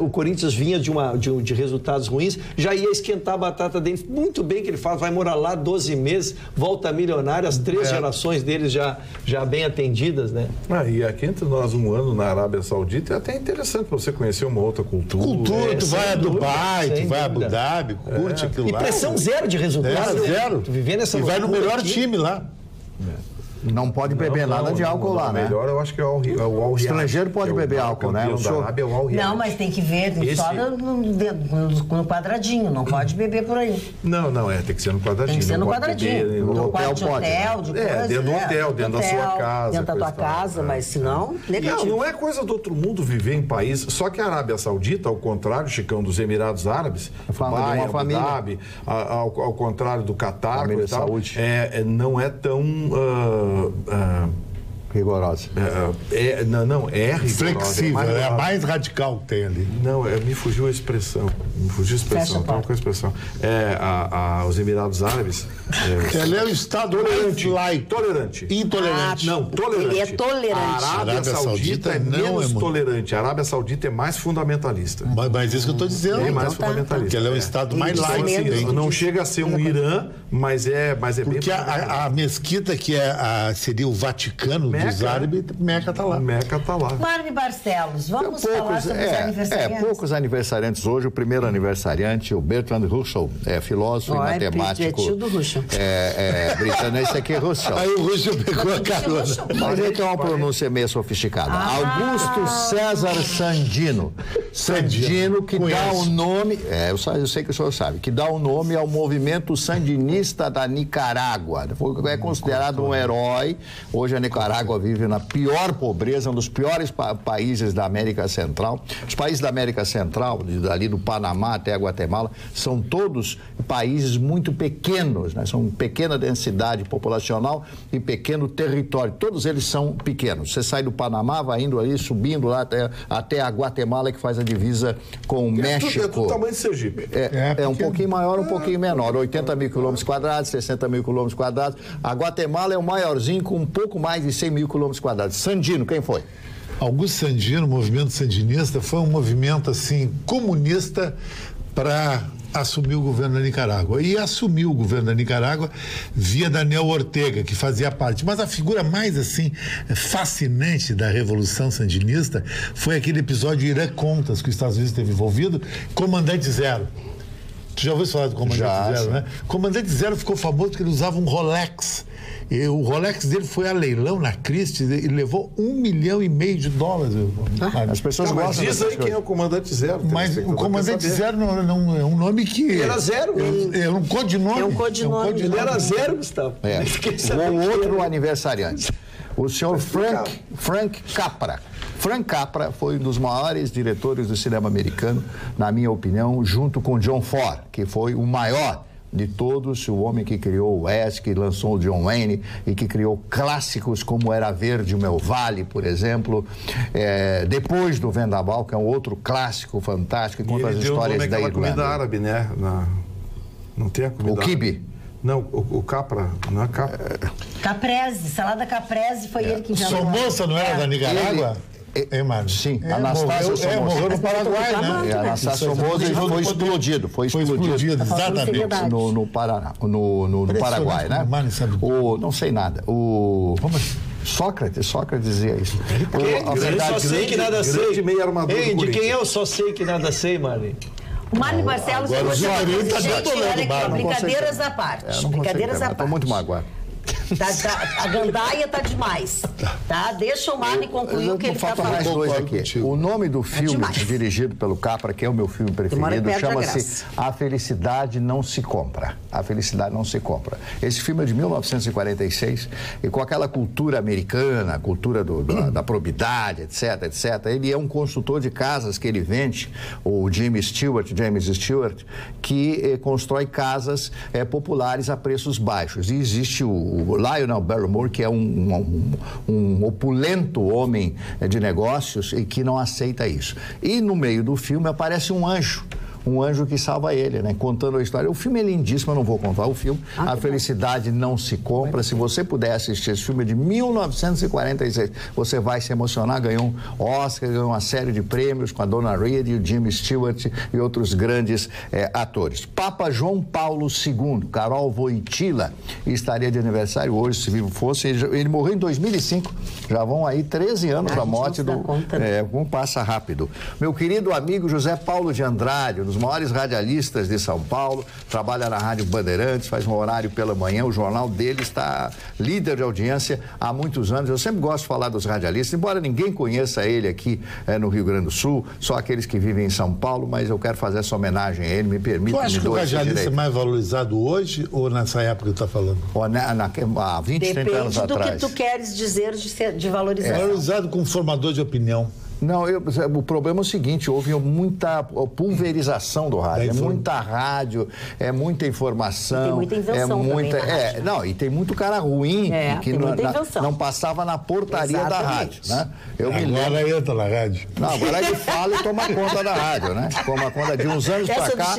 o Corinthians vinha de resultados ruins, já ia esquentar a batata dele. Muito bem que ele faz, vai morar lá 12 meses, volta milionário, as 3 gerações deles já bem atendidas, né? E aqui entre nós 1 ano na Arábia Saudita é até interessante para você conhecer uma outra cultura. Tu vai a Dubai, tu vai a Abu Dhabi, curte aquilo lá. E pressão zero de resultado. Zero. Tu vivendo essa e vai no melhor time lá. Não pode beber nada de álcool lá, né? Melhor, eu acho que é o Al Riyadh. O estrangeiro pode beber álcool, né? Não, mas tem que ver só no quadradinho, não pode beber por aí. Não, tem que ser no quadradinho. Tem que ser no quadradinho. No hotel pode. Dentro do hotel, dentro da sua casa. Dentro da tua casa, mas se não, negativo. Não é coisa do outro mundo viver em país. Só que a Arábia Saudita, ao contrário, Chicão, dos Emirados Árabes, Dubai, Abu Dhabi, ao contrário do Catar e tal, não é tão... rigorosa. É rigorosa. Flexível, é a mais radical que tem ali. Não, me fugiu a expressão. Estava com a expressão. Os Emirados Árabes... Ele é o Estado tolerante. Intolerante. Não, tolerante. Ele é tolerante. A Arábia Saudita é menos tolerante. A Arábia Saudita é mais fundamentalista. Mas isso que eu estou dizendo. É mais fundamentalista. Porque ele é o Estado mais laico. Não chega a ser um Irã, mas é bem... Porque a mesquita que seria o Vaticano dos árabes, Meca está lá. Marne Barcelos, vamos falar sobre os aniversariantes. Poucos aniversariantes hoje. O primeiro aniversariante, o Bertrand Russell, filósofo e matemático. É tio do Russell. Britânico, esse aqui é Russell. Aí o Russell pegou a carona. Mas ele tem uma pronúncia meio sofisticada. Augusto César Sandino. Sandino, que dá o nome... eu sei que o senhor sabe. Que dá o nome ao movimento sandinista da Nicarágua. É considerado um herói. Hoje a Nicarágua vive na pior pobreza, um dos piores países da América Central. Os países da América Central, dali do Panamá até a Guatemala, são todos países muito pequenos, né? São pequena densidade populacional e pequeno território. Todos eles são pequenos. Você sai do Panamá, vai indo ali, subindo lá até a Guatemala, que faz a divisa com o México. É do tamanho de Sergipe. É um pouquinho maior, um pouquinho menor. 80 mil quilômetros quadrados, 60 mil quilômetros quadrados. A Guatemala é o maiorzinho, com um pouco mais de 100 mil quilômetros quadrados. Sandino, quem foi? Augusto Sandino, o movimento sandinista, foi um movimento, assim, comunista para assumir o governo da Nicarágua. E assumiu o governo da Nicarágua via Daniel Ortega, que fazia parte. Mas a figura mais, assim, fascinante da Revolução Sandinista foi aquele episódio Irã Contas, que os Estados Unidos esteve envolvido, Comandante Zero. Tu já ouviu falar do Comandante Zero, né? Comandante Zero ficou famoso porque ele usava um Rolex. E o Rolex dele foi a leilão na Christie's e levou $1,5 milhão de As pessoas gostam. Diz aí quem é o Comandante Zero. Mas o Comandante Zero não é um nome que... Ele era zero. É um codinome. É um codinome. Ele era zero, Gustavo. Um outro aniversariante. O senhor Frank Capra. Frank Capra foi um dos maiores diretores do cinema americano, na minha opinião, junto com John Ford, que foi o maior de todos, o homem que criou o Wes, que lançou o John Wayne e que criou clássicos como Era Verde o Meu Vale, por exemplo. Depois do Vendaval, que é um outro clássico fantástico, que conta as histórias da Irlanda. Comida árabe, né? Não tem a comida árabe. O quibe. Não, o Capra, não é Capra. Caprese, salada Caprese, foi ele que inventou. Somoza não era da Nicarágua? Sim, Anastácio Somoza. Morreu no Paraguai, né? Anastácio Somoza foi explodido. Foi explodido, exatamente. No Paraguai, né? Não sei nada. Sócrates dizia isso. Eu só sei que nada sei. De quem eu só sei que nada sei, Marlene? O Marne Barcelos... Agora, brincadeiras à parte. Brincadeiras à parte. Estou muito magoado. A gandaia tá demais. Tá? Deixa o Marley concluir o que ele tá falando. Mais dois aqui. O nome do filme, dirigido pelo Capra, que é o meu filme preferido, chama-se A Felicidade Não Se Compra. A Felicidade Não Se Compra. Esse filme é de 1946 e com aquela cultura americana, a cultura da probidade, etc, etc. Ele é um construtor de casas que ele vende, o James Stewart, que constrói casas populares a preços baixos. E existe o Lionel Barrymore, que é um opulento homem de negócios e que não aceita isso. E no meio do filme aparece um anjo que salva ele, né? Contando a história. O filme é lindíssimo, eu não vou contar o filme. A Felicidade Não Se Compra. Se você puder assistir esse filme de 1946, você vai se emocionar. Ganhou um Oscar, ganhou uma série de prêmios com a Donna Reed e o Jimmy Stewart e outros grandes atores. Papa João Paulo II, Karol Wojtyła, estaria de aniversário hoje, se vivo fosse. Ele morreu em 2005. Já vão aí 13 anos da morte do... Como passa rápido. Meu querido amigo José Paulo de Andrade, um dos maiores radialistas de São Paulo, trabalha na Rádio Bandeirantes, faz um horário pela manhã, o jornal dele está líder de audiência há muitos anos. Eu sempre gosto de falar dos radialistas, embora ninguém conheça ele aqui no Rio Grande do Sul, só aqueles que vivem em São Paulo, mas eu quero fazer essa homenagem a ele, me permite. Tu acha que o radialista é mais valorizado hoje ou nessa época que tu está falando? Há 20, 30 anos atrás. Depende do que tu queres dizer de valorização. Valorizado como formador de opinião. Não, o problema é o seguinte, houve muita pulverização do rádio, é muita rádio, é muita informação. E tem muita invenção também Não, e tem muito cara ruim que não passava na portaria da rádio, né? Agora entra na rádio. Não, agora ele fala e toma conta da rádio, né? Toma conta de uns anos pra cá,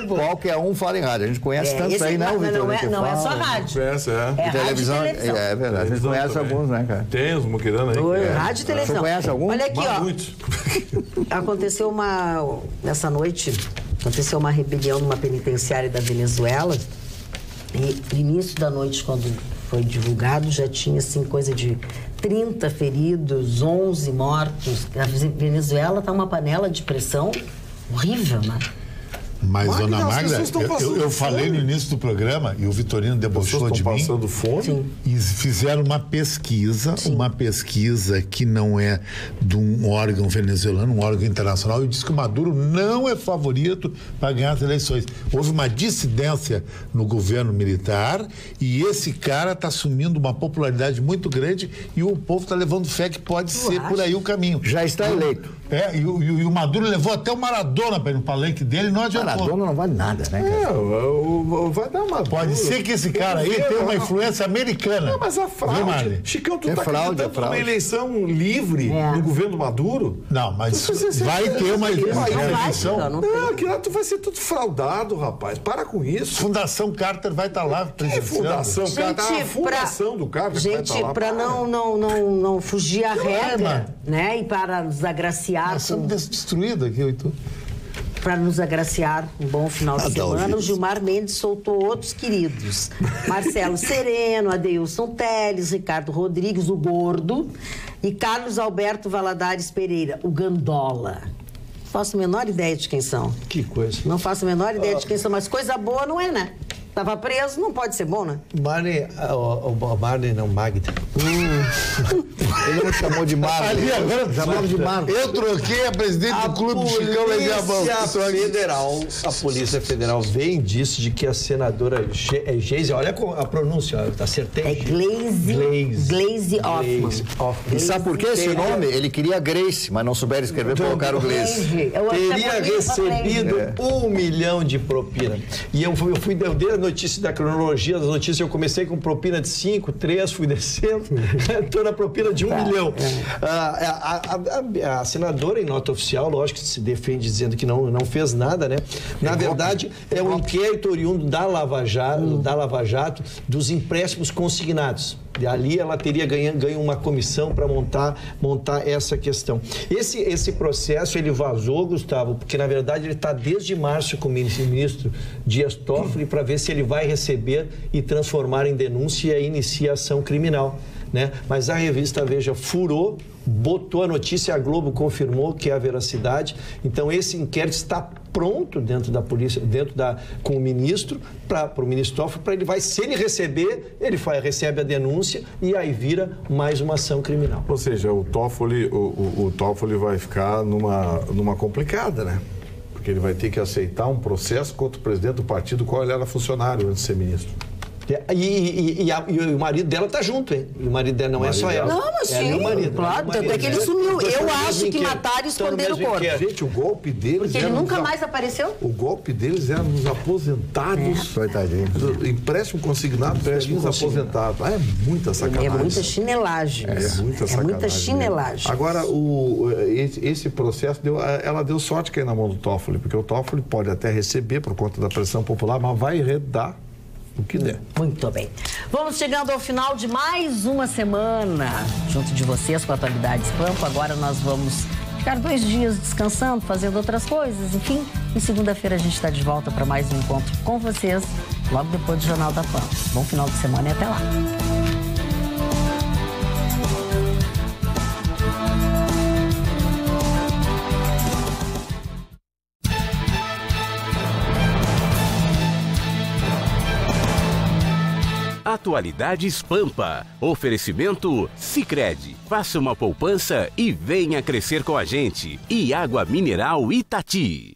qualquer um fala em rádio. A gente conhece tantos aí, né, Vitor? Não é só rádio. Conhece, é televisão, rádio e televisão. É verdade, a gente conhece alguns, né, cara? Tem os muquirana aí. Rádio e televisão. Você conhece algum? Olha aqui, ó. Aconteceu nessa noite, aconteceu uma rebelião numa penitenciária da Venezuela e no início da noite, quando foi divulgado, já tinha assim coisa de 30 feridos, 11 mortos. A Venezuela está uma panela de pressão horrível, né? Mas, dona Magda, eu falei no início do programa, e o Vitorino debochou de mim, passando fome? Sim. E fizeram uma pesquisa que não é de um órgão venezuelano, um órgão internacional, e disse que o Maduro não é favorito para ganhar as eleições. Houve uma dissidência no governo militar e esse cara está assumindo uma popularidade muito grande e o povo está levando fé que pode ser por aí o caminho. Já está eleito. E o Maduro levou até o Maradona para ir no palanque dele, não adiantou. Maradona não vale nada, né, cara? Vai dar uma... Pode ser que esse cara aí tenha uma influência americana. Não, mas a fraude... Chicão, tu tá acreditando numa eleição livre no governo Maduro? Não, mas vai ter uma eleição. Não, aqui lá tu vai ser tudo fraudado, rapaz. Para com isso. Fundação Carter vai estar lá. Que Fundação Carter? A fundação do Carter vai estar lá. Gente, para não fugir à regra, né? E para nos agraciar... Nós somos destruídos aqui, Heitor. Para nos agraciar um bom final de semana, o Gilmar Mendes soltou outros queridos. Marcelo Sereno, Adeilson Teles, Ricardo Rodrigues, o Gordo, e Carlos Alberto Valadares Pereira, o Gandola. Não faço a menor ideia de quem são. Que coisa. Não faço a menor ideia de quem são, mas coisa boa não é, né? Tava preso, não pode ser bom, né? Marley, não, Magda. Ele não chamou de Marley. Ali agora chamou de Marley. Eu troquei a presidente do clube, Chicão levei a mão. A Polícia Federal vem disso de que a senadora Geise, olha a pronúncia, acertei. É Gleisi Hoffmann. E sabe por que esse nome? Ele queria Grace, mas não souberam escrever, colocaram Gleisi. Teria recebido 1 milhão de propina. E eu dei a notícia da cronologia das notícias, eu comecei com propina de 5, 3, fui descendo, toda a propina de 1 milhão. A senadora, em nota oficial, lógico que se defende dizendo que não fez nada, né? Na verdade, é um inquérito oriundo da Lava Jato, dos empréstimos consignados. E ali ela teria ganho uma comissão para montar essa questão. Esse processo, ele vazou, Gustavo, porque na verdade ele está desde março com o ministro Dias Toffoli para ver se ele vai receber e transformar em denúncia e inicia ação criminal. né? Mas a revista Veja furou, botou a notícia, a Globo confirmou que é a veracidade. Então esse inquérito está pronto dentro da polícia, com o ministro, para o ministro Toffoli, para ele vai, se ele receber, ele recebe a denúncia e aí vira mais uma ação criminal. Ou seja, o Toffoli vai ficar numa complicada, né? Porque ele vai ter que aceitar um processo contra o presidente do partido, qual ele era funcionário antes de ser ministro. E o marido dela tá junto, hein? E o marido dela não é só ela. Não, mas sim, claro, tanto é que ele sumiu. Eu acho que mataram e esconderam o corpo. Gente, o golpe deles... Porque ele nunca mais apareceu? O golpe deles era nos aposentados. Coitadinho. Empréstimo consignado, nos aposentados. É muita sacanagem. É muita chinelagem. É muita sacanagem. É muita chinelagem. Agora, esse processo, ela deu sorte que é na mão do Toffoli, porque o Toffoli pode até receber por conta da pressão popular, mas vai redar o que der. Muito bem. Vamos chegando ao final de mais uma semana junto de vocês com a Atualidades Pampa. Agora nós vamos ficar 2 dias descansando, fazendo outras coisas, enfim. E segunda-feira a gente está de volta para mais um encontro com vocês, logo depois do Jornal da Pampa. Bom final de semana e até lá. Atualidades Pampa. Oferecimento Sicredi. Faça uma poupança e venha crescer com a gente. E água mineral Itati.